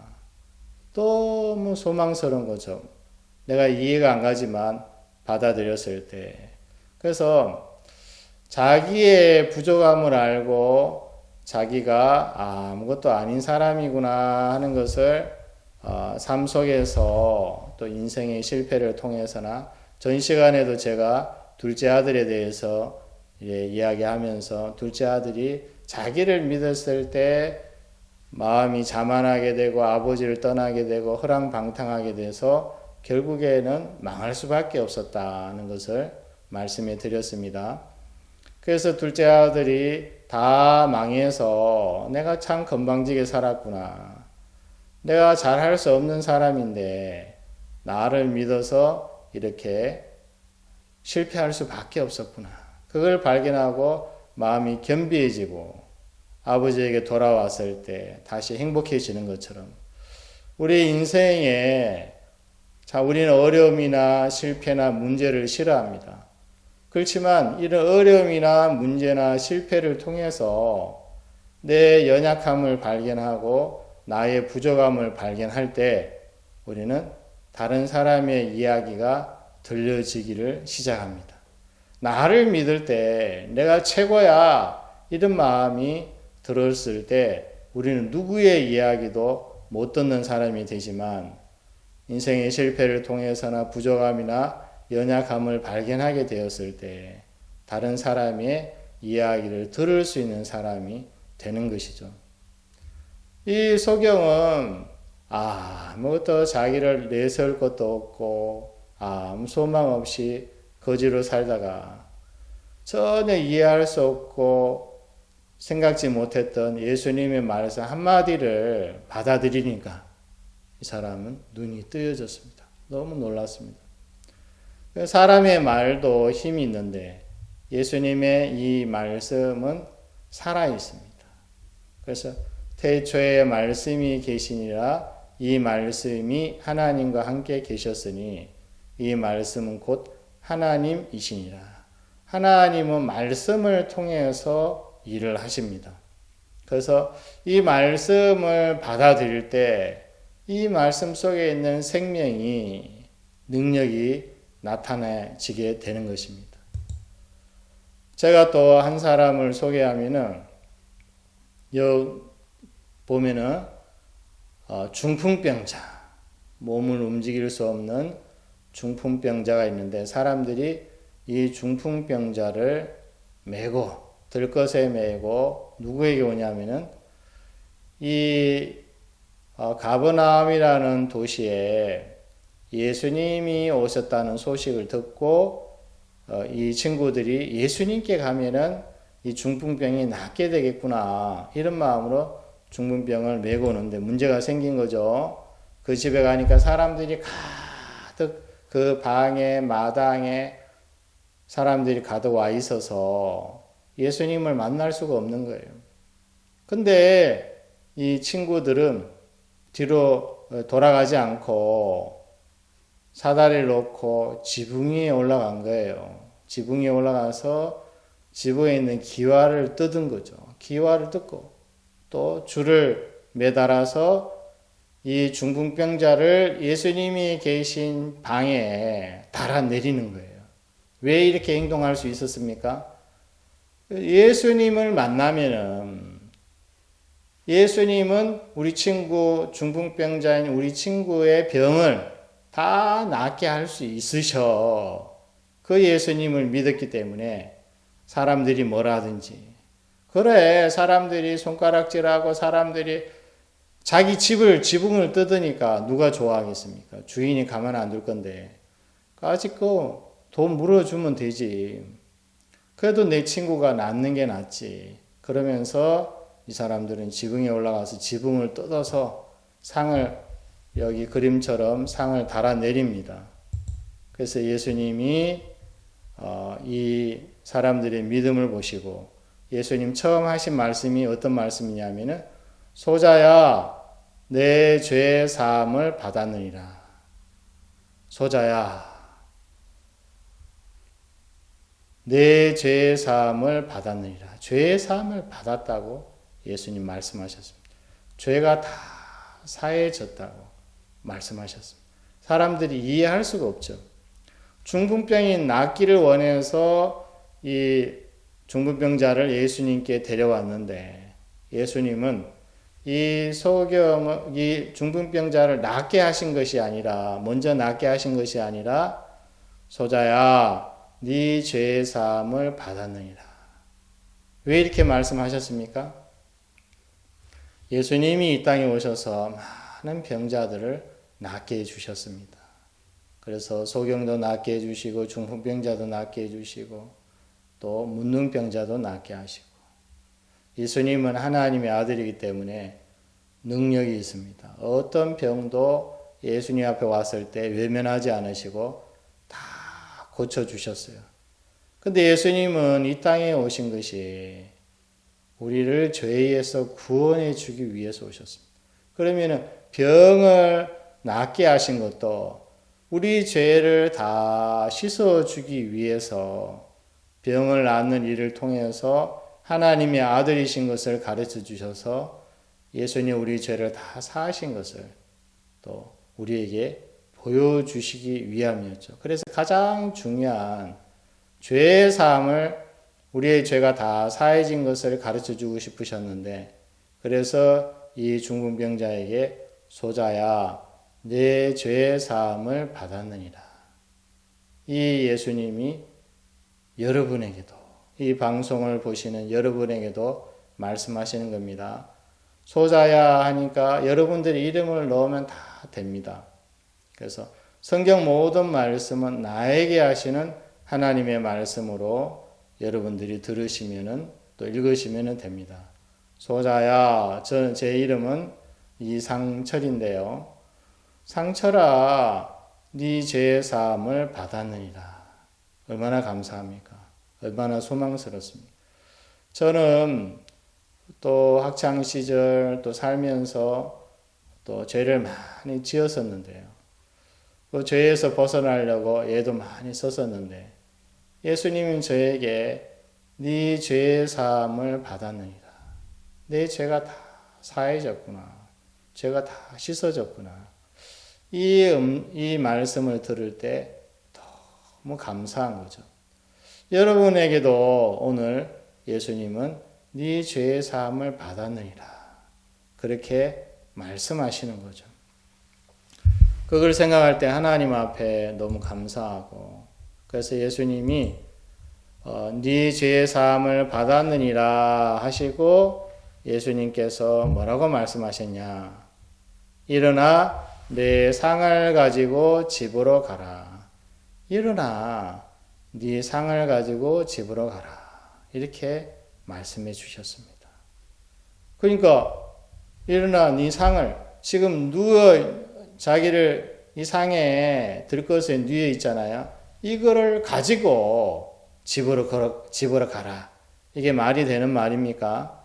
Speaker 1: 너무 소망스러운 거죠. 내가 이해가 안 가지만 받아들였을 때. 그래서 자기의 부족함을 알고 자기가 아무것도 아닌 사람이구나 하는 것을 삶 속에서 또 인생의 실패를 통해서나 전 시간에도 제가 둘째 아들에 대해서 이야기하면서 둘째 아들이 자기를 믿었을 때 마음이 자만하게 되고 아버지를 떠나게 되고 허랑방탕하게 돼서 결국에는 망할 수밖에 없었다는 것을 말씀해 드렸습니다. 그래서 둘째 아들이 다 망해서 내가 참 건방지게 살았구나. 내가 잘할 수 없는 사람인데 나를 믿어서 이렇게 실패할 수밖에 없었구나. 그걸 발견하고 마음이 겸비해지고 아버지에게 돌아왔을 때 다시 행복해지는 것처럼 우리 인생에 우리는 어려움이나 실패나 문제를 싫어합니다. 그렇지만 이런 어려움이나 문제나 실패를 통해서 내 연약함을 발견하고 나의 부족함을 발견할 때 우리는 다른 사람의 이야기가 들려지기를 시작합니다. 나를 믿을 때 내가 최고야 이런 마음이 들었을 때 우리는 누구의 이야기도 못 듣는 사람이 되지만 인생의 실패를 통해서나 부족함이나 연약함을 발견하게 되었을 때 다른 사람의 이야기를 들을 수 있는 사람이 되는 것이죠. 이 소경은 아무것도 자기를 내세울 것도 없고 아무 소망 없이 거지로 살다가 전혀 이해할 수 없고 생각지 못했던 예수님의 말씀 한마디를 받아들이니까 이 사람은 눈이 뜨여졌습니다. 너무 놀랐습니다. 사람의 말도 힘이 있는데 예수님의 이 말씀은 살아 있습니다. 그래서 태초에 말씀이 계시니라 이 말씀이 하나님과 함께 계셨으니 이 말씀은 곧 하나님이시니라. 하나님은 말씀을 통해서 일을 하십니다. 그래서 이 말씀을 받아들일 때 이 말씀 속에 있는 생명이 능력이 나타나지게 되는 것입니다. 제가 또 한 사람을 소개하면은 여기 보면은 중풍병자, 몸을 움직일 수 없는 중풍병자가 있는데 사람들이 이 중풍병자를 메고 들것에 메고 누구에게 오냐면은 이 가버나움이라는 도시에 예수님이 오셨다는 소식을 듣고 이 친구들이 예수님께 가면은 이 중풍병이 낫게 되겠구나 이런 마음으로 중풍병을 메고 오는데 문제가 생긴 거죠. 그 집에 가니까 사람들이 가득 그 방에 마당에 사람들이 가득 와 있어서 예수님을 만날 수가 없는 거예요. 근데 이 친구들은 뒤로 돌아가지 않고 사다리를 놓고 지붕 위에 올라간 거예요. 지붕 위에 올라가서 지붕에 있는 기와를 뜯은 거죠. 기와를 뜯고 또 줄을 매달아서 이 중풍병자를 예수님이 계신 방에 달아내리는 거예요. 왜 이렇게 행동할 수 있었습니까? 예수님을 만나면은 예수님은 우리 친구 중풍병자인 우리 친구의 병을 다 낫게 할 수 있으셔. 그 예수님을 믿었기 때문에 사람들이 뭐라 하든지 그래 사람들이 손가락질하고 사람들이 자기 지붕을 뜯으니까 누가 좋아하겠습니까? 주인이 가만 안 둘 건데 아직 돈 물어주면 되지. 그래도 내 친구가 낫는 게 낫지. 그러면서 이 사람들은 지붕에 올라가서 지붕을 뜯어서 상을 여기 그림처럼 상을 달아내립니다. 그래서 예수님이 이 사람들의 믿음을 보시고 예수님 처음 하신 말씀이 어떤 말씀이냐면은 소자야 내 죄 사함을 받았느니라. 소자야 내 죄 사함을 받았느니라. 죄 사함을 받았다고 예수님 말씀하셨습니다. 죄가 다 사해졌다고 말씀하셨습니다. 사람들이 이해할 수가 없죠. 중풍병이 낫기를 원해서 이 중풍병자를 예수님께 데려왔는데 예수님은 이 중풍병자를 낫게 하신 것이 아니라 먼저 낫게 하신 것이 아니라 소자야 네 죄 사함을 받았느니라. 왜 이렇게 말씀하셨습니까? 예수님이 이 땅에 오셔서 많은 병자들을 낫게 해주셨습니다. 그래서 소경도 낫게 해주시고 중풍병자도 낫게 해주시고 또 문둥병자도 낫게 하시고 예수님은 하나님의 아들이기 때문에 능력이 있습니다. 어떤 병도 예수님 앞에 왔을 때 외면하지 않으시고 다 고쳐주셨어요. 근데 예수님은 이 땅에 오신 것이 우리를 죄에서 구원해 주기 위해서 오셨습니다. 그러면 병을 낫게 하신 것도 우리 죄를 다 씻어주기 위해서 병을 낫는 일을 통해서 하나님의 아들이신 것을 가르쳐 주셔서 예수님 우리 죄를 다 사하신 것을 또 우리에게 보여주시기 위함이었죠. 그래서 가장 중요한 죄의 사함을 우리의 죄가 다 사해진 것을 가르쳐 주고 싶으셨는데 그래서 이 중풍병자에게 소자야 내 죄의 사함을 받았느니라. 이 예수님이 여러분에게도 이 방송을 보시는 여러분에게도 말씀하시는 겁니다. 소자야 하니까 여러분들의 이름을 넣으면 다 됩니다. 그래서 성경 모든 말씀은 나에게 하시는 하나님의 말씀으로 여러분들이 들으시면은 또 읽으시면은 됩니다. 소자야, 제 이름은 이상철인데요. 상철아, 네 죄의 사함을 받았느니라. 얼마나 감사합니까? 얼마나 소망스럽습니까? 저는 또 학창 시절 또 살면서 또 죄를 많이 지었었는데요. 그 죄에서 벗어나려고 애도 많이 썼었는데 예수님은 저에게 네 죄의 사함을 받았느니라. 내 죄가 다 사해졌구나. 죄가 다 씻어졌구나. 이 말씀을 들을 때 너무 감사한 거죠. 여러분에게도 오늘 예수님은 네 죄의 사함을 받았느니라. 그렇게 말씀하시는 거죠. 그걸 생각할 때 하나님 앞에 너무 감사하고 그래서 예수님이 네 죄의 사함을 받았느니라 하시고 예수님께서 뭐라고 말씀하셨냐? 일어나 내 상을 가지고 집으로 가라. 일어나 네 상을 가지고 집으로 가라. 이렇게 말씀해 주셨습니다. 그러니까 일어나 네 상을 지금 자기를 이 상에 들 것에 누워 있잖아요. 이거를 가지고 집으로 가라. 이게 말이 되는 말입니까?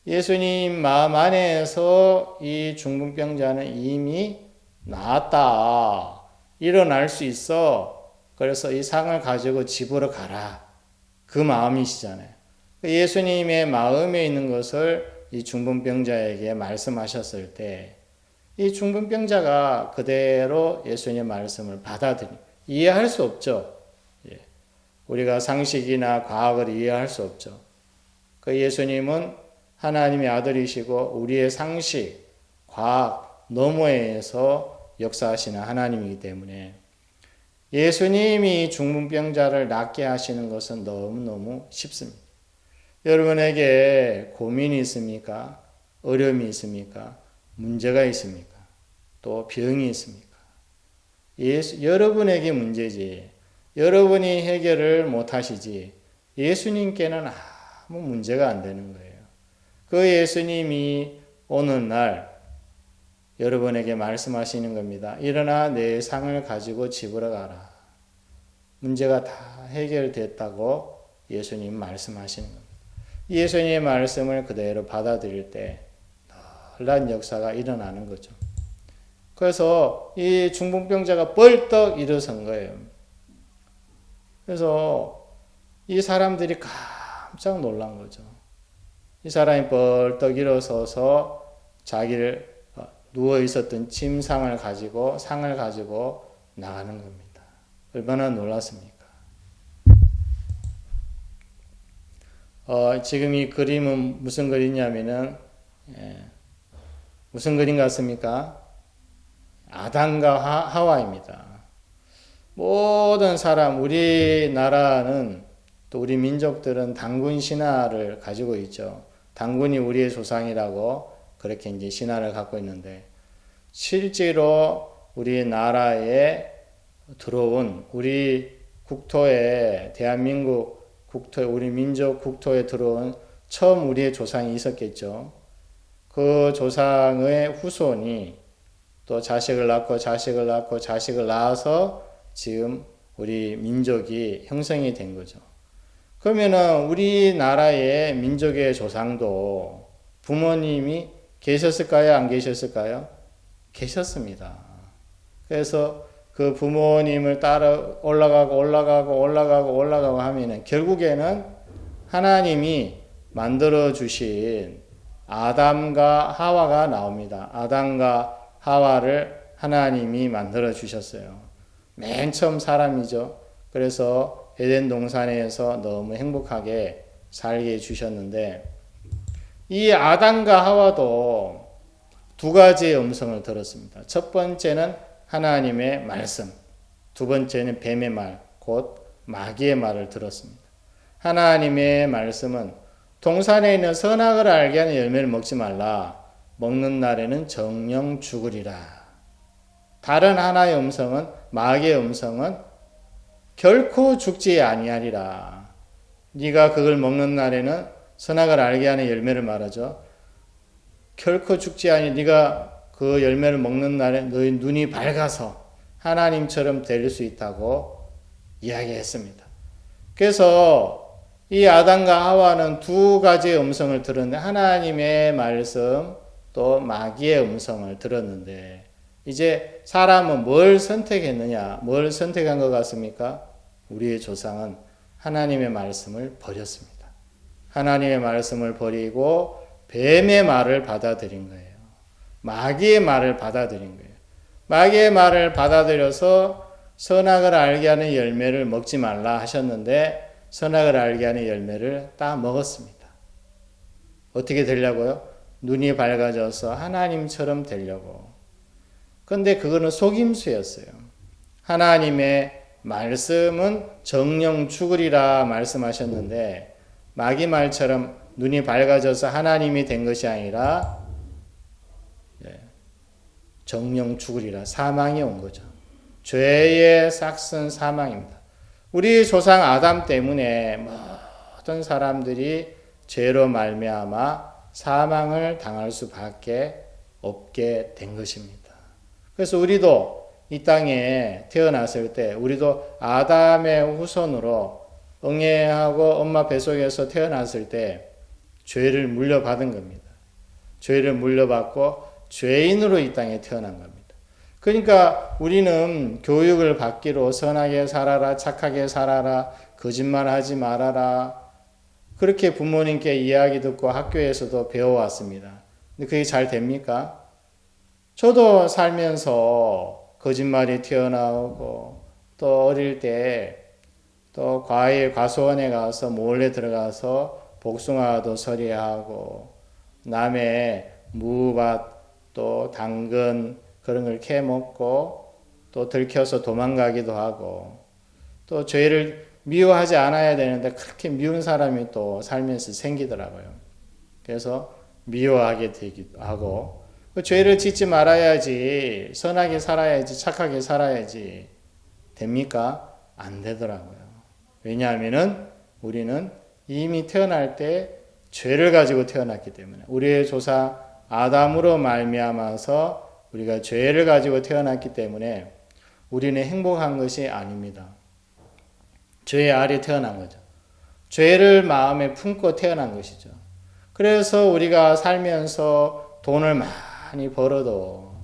Speaker 1: 예수님 마음 안에서 이 중풍병자는 이미 나았다. 일어날 수 있어. 그래서 이 상을 가지고 집으로 가라. 그 마음이시잖아요. 예수님의 마음에 있는 것을 이 중풍병자에게 말씀하셨을 때 이 중풍병자가 그대로 예수님의 말씀을 이해할 수 없죠. 우리가 상식이나 과학을 이해할 수 없죠. 그 예수님은 하나님의 아들이시고 우리의 상식, 과학 너머에서 역사하시는 하나님이기 때문에 예수님이 중풍병자를 낫게 하시는 것은 너무너무 쉽습니다. 여러분에게 고민이 있습니까? 어려움이 있습니까? 문제가 있습니까? 또 병이 있습니까? 여러분에게 문제지. 여러분이 해결을 못하시지. 예수님께는 아무 문제가 안 되는 거예요. 그 예수님이 오는 날 여러분에게 말씀하시는 겁니다. 일어나 내 상을 가지고 집으로 가라. 문제가 다 해결됐다고 예수님 말씀하시는 겁니다. 예수님의 말씀을 그대로 받아들일 때 놀라운 역사가 일어나는 거죠. 그래서 이 중풍병자가 벌떡 일어선 거예요. 그래서 이 사람들이 깜짝 놀란 거죠. 이 사람이 벌떡 일어서서 자기를 누워 있었던 상을 가지고 나가는 겁니다. 얼마나 놀랐습니까? 지금 이 그림은 무슨 그림이냐면은 무슨 그림 같습니까? 아담과 하와입니다. 모든 사람, 우리나라는 또 우리 민족들은 단군 신화를 가지고 있죠. 단군이 우리의 조상이라고 그렇게 이제 신화를 갖고 있는데 실제로 우리나라에 들어온 우리 국토에 대한민국 국토에 우리 민족 국토에 들어온 처음 우리의 조상이 있었겠죠. 그 조상의 후손이 또 자식을 낳고 자식을 낳고 자식을 낳아서 지금 우리 민족이 형성이 된 거죠. 그러면은 우리나라의 민족의 조상도 부모님이 계셨을까요? 안 계셨을까요? 계셨습니다. 그래서 그 부모님을 따라 올라가고 하면은 결국에는 하나님이 만들어 주신 아담과 하와가 나옵니다. 아담과 하와를 하나님이 만들어 주셨어요. 맨 처음 사람이죠. 그래서 에덴 동산에서 너무 행복하게 살게 해주셨는데 이 아담과 하와도 두 가지의 음성을 들었습니다. 첫 번째는 하나님의 말씀, 두 번째는 뱀의 말, 곧 마귀의 말을 들었습니다. 하나님의 말씀은 동산에 있는 선악을 알게 하는 열매를 먹지 말라. 먹는 날에는 정령 죽으리라. 다른 하나의 음성은, 마귀의 음성은 결코 죽지 아니하리라. 네가 그걸 먹는 날에는 선악을 알게 하는 열매를 말하죠. 결코 죽지 아니. 네가 그 열매를 먹는 날에 너희 눈이 밝아서 하나님처럼 될 수 있다고 이야기했습니다. 그래서 이 아담과 하와는 두 가지의 음성을 들었는데 하나님의 말씀 또 마귀의 음성을 들었는데 이제 사람은 뭘 선택했느냐? 뭘 선택한 것 같습니까? 우리의 조상은 하나님의 말씀을 버렸습니다. 하나님의 말씀을 버리고 뱀의 말을 받아들인 거예요. 마귀의 말을 받아들인 거예요. 마귀의 말을 받아들여서 선악을 알게 하는 열매를 먹지 말라 하셨는데 선악을 알게 하는 열매를 딱 먹었습니다. 어떻게 되려고요? 눈이 밝아져서 하나님처럼 되려고. 그런데 그거는 속임수였어요. 하나님의 말씀은 정령 죽으리라 말씀하셨는데 마귀 말처럼 눈이 밝아져서 하나님이 된 것이 아니라 정령 죽으리라, 사망이 온 거죠. 죄의 싹슨 사망입니다. 우리 조상 아담 때문에 모든 사람들이 죄로 말미암아 사망을 당할 수밖에 없게 된 것입니다. 그래서 우리도 이 땅에 태어났을 때 우리도 아담의 후손으로 응애하고 엄마 뱃속에서 태어났을 때 죄를 물려받은 겁니다. 죄를 물려받고 죄인으로 이 땅에 태어난 겁니다. 그러니까 우리는 교육을 받기로 선하게 살아라, 착하게 살아라, 거짓말하지 말아라. 그렇게 부모님께 이야기 듣고 학교에서도 배워왔습니다. 근데 그게 잘 됩니까? 저도 살면서 거짓말이 튀어나오고 또 어릴 때 또 과일 과수원에 가서 몰래 들어가서 복숭아도 서리하고 남의 무밭 또 당근 그런 걸 캐먹고 또 들켜서 도망가기도 하고 또 죄를 미워하지 않아야 되는데 그렇게 미운 사람이 또 살면서 생기더라고요. 그래서 미워하게 되기도 하고 그 죄를 짓지 말아야지, 선하게 살아야지, 착하게 살아야지 됩니까? 안 되더라고요. 왜냐하면은 우리는 이미 태어날 때 죄를 가지고 태어났기 때문에 우리의 조상 아담으로 말미암아서 우리가 죄를 가지고 태어났기 때문에 우리는 행복한 것이 아닙니다. 죄 아래 태어난 거죠. 죄를 마음에 품고 태어난 것이죠. 그래서 우리가 살면서 돈을 많이 벌어도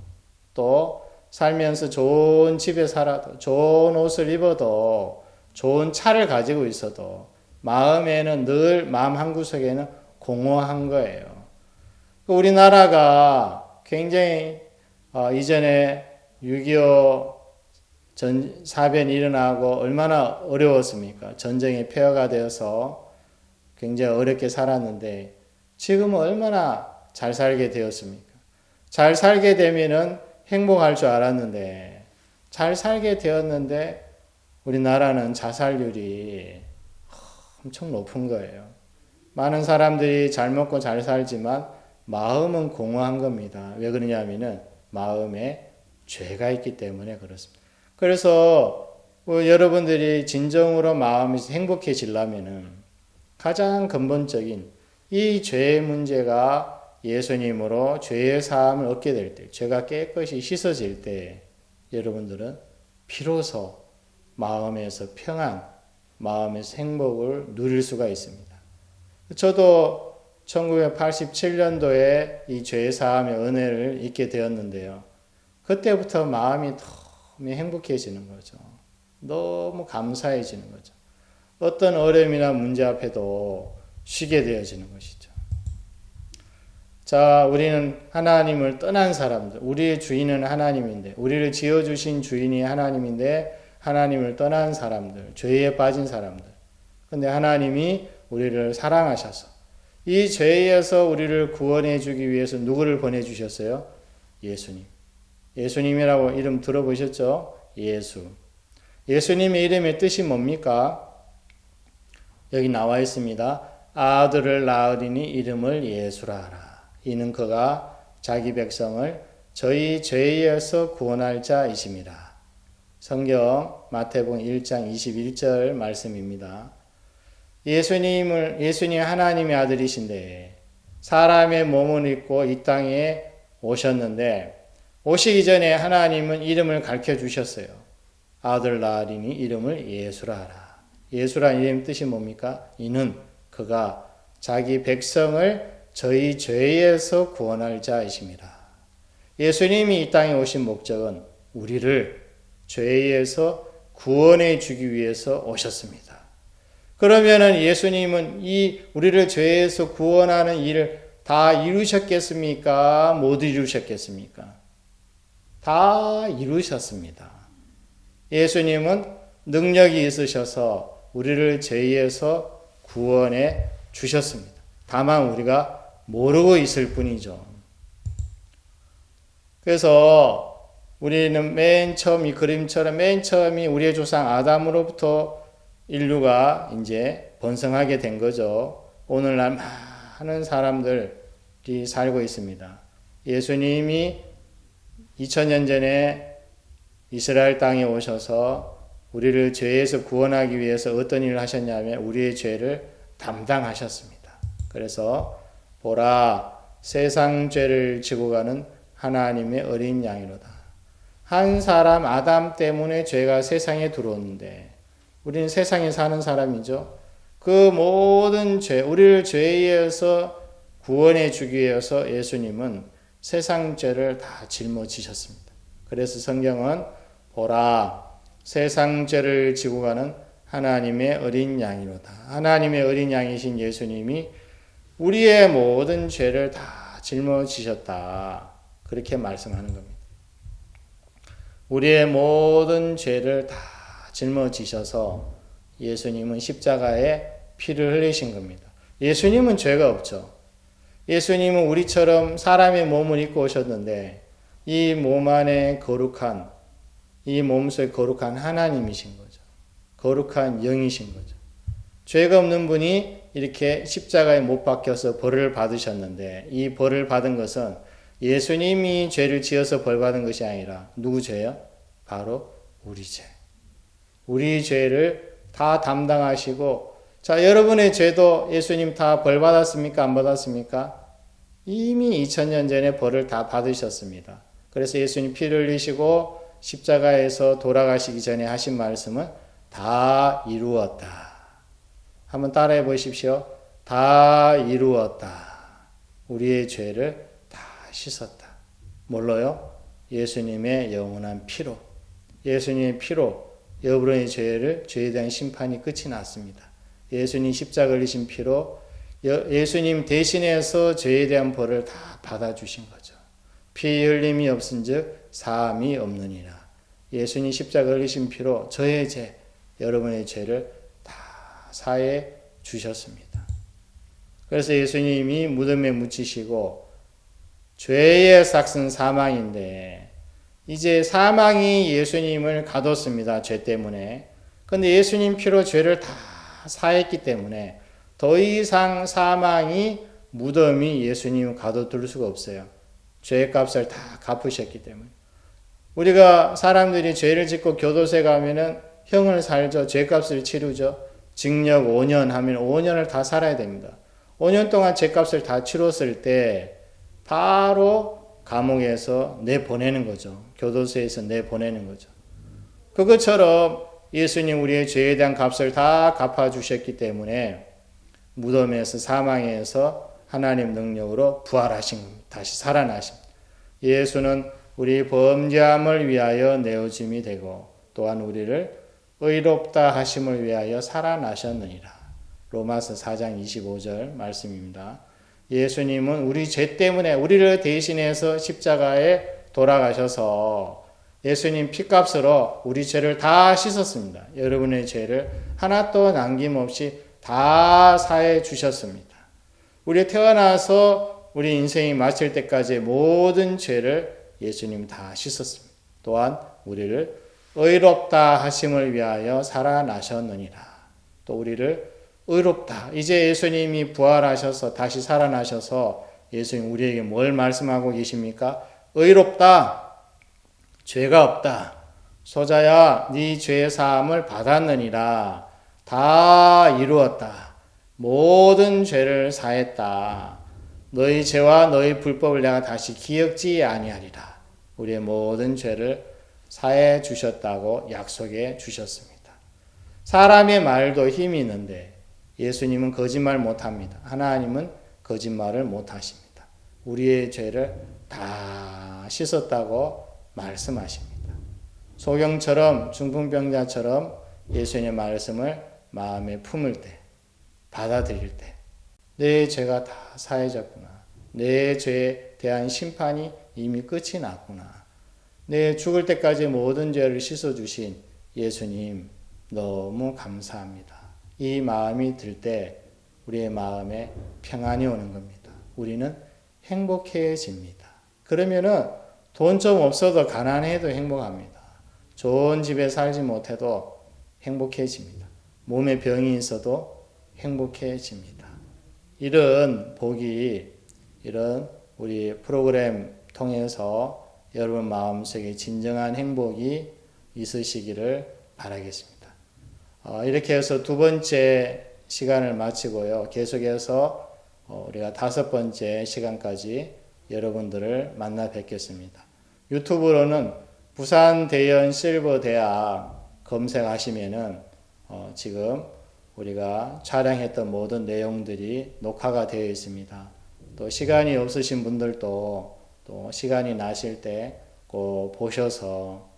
Speaker 1: 또 살면서 좋은 집에 살아도 좋은 옷을 입어도 좋은 차를 가지고 있어도 마음에는 늘 마음 한구석에는 공허한 거예요. 우리나라가 굉장히 이전에 6.25 사변이 일어나고 얼마나 어려웠습니까? 전쟁의 폐허가 되어서 굉장히 어렵게 살았는데 지금은 얼마나 잘 살게 되었습니까? 잘 살게 되면은 행복할 줄 알았는데 잘 살게 되었는데 우리나라는 자살률이 엄청 높은 거예요. 많은 사람들이 잘 먹고 잘 살지만 마음은 공허한 겁니다. 왜 그러냐면은 마음에 죄가 있기 때문에 그렇습니다. 그래서 여러분들이 진정으로 마음이 행복해지려면은 가장 근본적인 이 죄의 문제가 예수님으로 죄의 사함을 얻게 될 때, 죄가 깨끗이 씻어질 때 여러분들은 비로소 마음에서 평안, 마음에서 행복을 누릴 수가 있습니다. 저도 1987년도에 이 죄의 사함의 은혜를 잊게 되었는데요. 그때부터 마음이 너무 행복해지는 거죠. 너무 감사해지는 거죠. 어떤 어려움이나 문제 앞에도 쉬게 되어지는 것이죠. 자, 우리는 하나님을 떠난 사람들, 우리의 주인은 하나님인데, 우리를 지어주신 주인이 하나님인데 하나님을 떠난 사람들, 죄에 빠진 사람들. 근데 하나님이 우리를 사랑하셔서 이 죄에서 우리를 구원해 주기 위해서 누구를 보내주셨어요? 예수님. 예수님이라고 이름 들어보셨죠? 예수. 예수님의 이름의 뜻이 뭡니까? 여기 나와 있습니다. 아들을 낳으리니 이름을 예수라 하라. 이는 그가 자기 백성을 저희 죄에서 구원할 자이심이라. 성경 마태복음 1장 21절 말씀입니다. 예수님이 하나님의 아들이신데 사람의 몸을 입고 이 땅에 오셨는데 오시기 전에 하나님은 이름을 가르쳐 주셨어요. 아들 낳으리니 이름을 예수라 하라. 예수라는 이름 뜻이 뭡니까? 이는 그가 자기 백성을 저희 죄에서 구원할 자이심이라. 예수님이 이 땅에 오신 목적은 우리를 죄에서 구원해 주기 위해서 오셨습니다. 그러면은 예수님은 이 우리를 죄에서 구원하는 일을 다 이루셨겠습니까? 못 이루셨겠습니까? 다 이루셨습니다. 예수님은 능력이 있으셔서 우리를 죄에서 구원해 주셨습니다. 다만 우리가 모르고 있을 뿐이죠. 그래서 우리는 맨 처음 이 그림처럼 맨 처음이 우리의 조상 아담으로부터 인류가 이제 번성하게 된 거죠. 오늘날 많은 사람들이 살고 있습니다. 예수님이 2000년 전에 이스라엘 땅에 오셔서 우리를 죄에서 구원하기 위해서 어떤 일을 하셨냐면 우리의 죄를 담당하셨습니다. 그래서 보라 세상 죄를 지고 가는 하나님의 어린 양이로다. 한 사람 아담 때문에 죄가 세상에 들어오는데 우리는 세상에 사는 사람이죠. 그 모든 죄, 우리를 죄에서 구원해 주기 위해서 예수님은 세상 죄를 다 짊어지셨습니다. 그래서 성경은 보라 세상 죄를 지고 가는 하나님의 어린 양이로다. 하나님의 어린 양이신 예수님이 우리의 모든 죄를 다 짊어지셨다. 그렇게 말씀하는 겁니다. 우리의 모든 죄를 다 짊어지셔서 예수님은 십자가에 피를 흘리신 겁니다. 예수님은 죄가 없죠. 예수님은 우리처럼 사람의 몸을 입고 오셨는데 이 몸 안에 거룩한 이 몸속에 거룩한 하나님이신 거죠. 거룩한 영이신 거죠. 죄가 없는 분이 이렇게 십자가에 못 박혀서 벌을 받으셨는데 이 벌을 받은 것은 예수님이 죄를 지어서 벌 받은 것이 아니라 누구 죄요? 바로 우리 죄. 우리 죄를 다 담당하시고 자 여러분의 죄도 예수님 다 벌 받았습니까? 안 받았습니까? 이미 2000년 전에 벌을 다 받으셨습니다. 그래서 예수님 피를 흘리시고 십자가에서 돌아가시기 전에 하신 말씀은 다 이루었다. 한번 따라해 보십시오. 다 이루었다. 우리의 죄를 다 씻었다. 뭘로요? 예수님의 영원한 피로. 예수님의 피로 여러분의 죄에 대한 심판이 끝이 났습니다. 예수님 십자가 흘리신 피로 예수님 대신해서 죄에 대한 벌을 다 받아주신 거죠. 피 흘림이 없은즉 사함이 없느니라. 예수님 십자가 흘리신 피로 저의 죄, 여러분의 죄를 다 사해 주셨습니다. 그래서 예수님이 무덤에 묻히시고 죄의 삭은 사망인데 이제 사망이 예수님을 가뒀습니다. 죄 때문에. 그런데 예수님 피로 죄를 다 사했기 때문에 더 이상 사망이 무덤이 예수님을 가둬둘 수가 없어요. 죄값을 다 갚으셨기 때문에. 우리가 사람들이 죄를 짓고 교도소에 가면은 형을 살죠. 죄값을 치르죠. 징역 5년 하면 5년을 다 살아야 됩니다. 5년 동안 죗값을 다 치렀을 때 바로 감옥에서 내보내는 거죠. 교도소에서 내보내는 거죠. 그것처럼 예수님 우리의 죄에 대한 값을 다 갚아주셨기 때문에 무덤에서 사망에서 하나님 능력으로 부활하신 겁니다. 다시 살아나신 겁니다. 예수는 우리 범죄함을 위하여 내어짐이 되고 또한 우리를 의롭다 하심을 위하여 살아나셨느니라. 로마서 4장 25절 말씀입니다. 예수님은 우리 죄 때문에 우리를 대신해서 십자가에 돌아가셔서 예수님 피값으로 우리 죄를 다 씻었습니다. 여러분의 죄를 하나도 남김없이 다 사해 주셨습니다. 우리 태어나서 우리 인생이 마칠 때까지의 모든 죄를 예수님 다 씻었습니다. 또한 우리를 의롭다 하심을 위하여 살아나셨느니라. 또 우리를 의롭다. 이제 예수님이 부활하셔서 다시 살아나셔서 예수님 우리에게 뭘 말씀하고 계십니까? 의롭다. 죄가 없다. 소자야, 네 죄 사함을 받았느니라. 다 이루었다. 모든 죄를 사했다. 너희 죄와 너희 불법을 내가 다시 기억지 아니하리라. 우리의 모든 죄를 사해 주셨다고 약속해 주셨습니다. 사람의 말도 힘이 있는데 예수님은 거짓말 못합니다. 하나님은 거짓말을 못하십니다. 우리의 죄를 다 씻었다고 말씀하십니다. 소경처럼 중풍병자처럼 예수님의 말씀을 마음에 품을 때, 받아들일 때, 내 죄가 다 사해졌구나. 내 죄에 대한 심판이 이미 끝이 났구나. 내 죽을 때까지 모든 죄를 씻어주신 예수님 너무 감사합니다. 이 마음이 들 때 우리의 마음에 평안이 오는 겁니다. 우리는 행복해집니다. 그러면은 돈 좀 없어도 가난해도 행복합니다. 좋은 집에 살지 못해도 행복해집니다. 몸에 병이 있어도 행복해집니다. 이런 복이 이런 우리 프로그램 통해서 여러분 마음속에 진정한 행복이 있으시기를 바라겠습니다. 이렇게 해서 두 번째 시간을 마치고요. 계속해서 우리가 다섯 번째 시간까지 여러분들을 만나 뵙겠습니다. 유튜브로는 부산 대연 실버 대학 검색하시면은 지금 우리가 촬영했던 모든 내용들이 녹화가 되어 있습니다. 또 시간이 없으신 분들도 또 시간이 나실 때 꼭 보셔서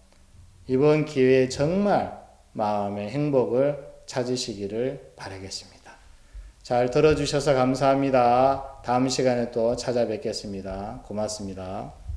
Speaker 1: 이번 기회에 정말 마음의 행복을 찾으시기를 바라겠습니다. 잘 들어주셔서 감사합니다. 다음 시간에 또 찾아뵙겠습니다. 고맙습니다.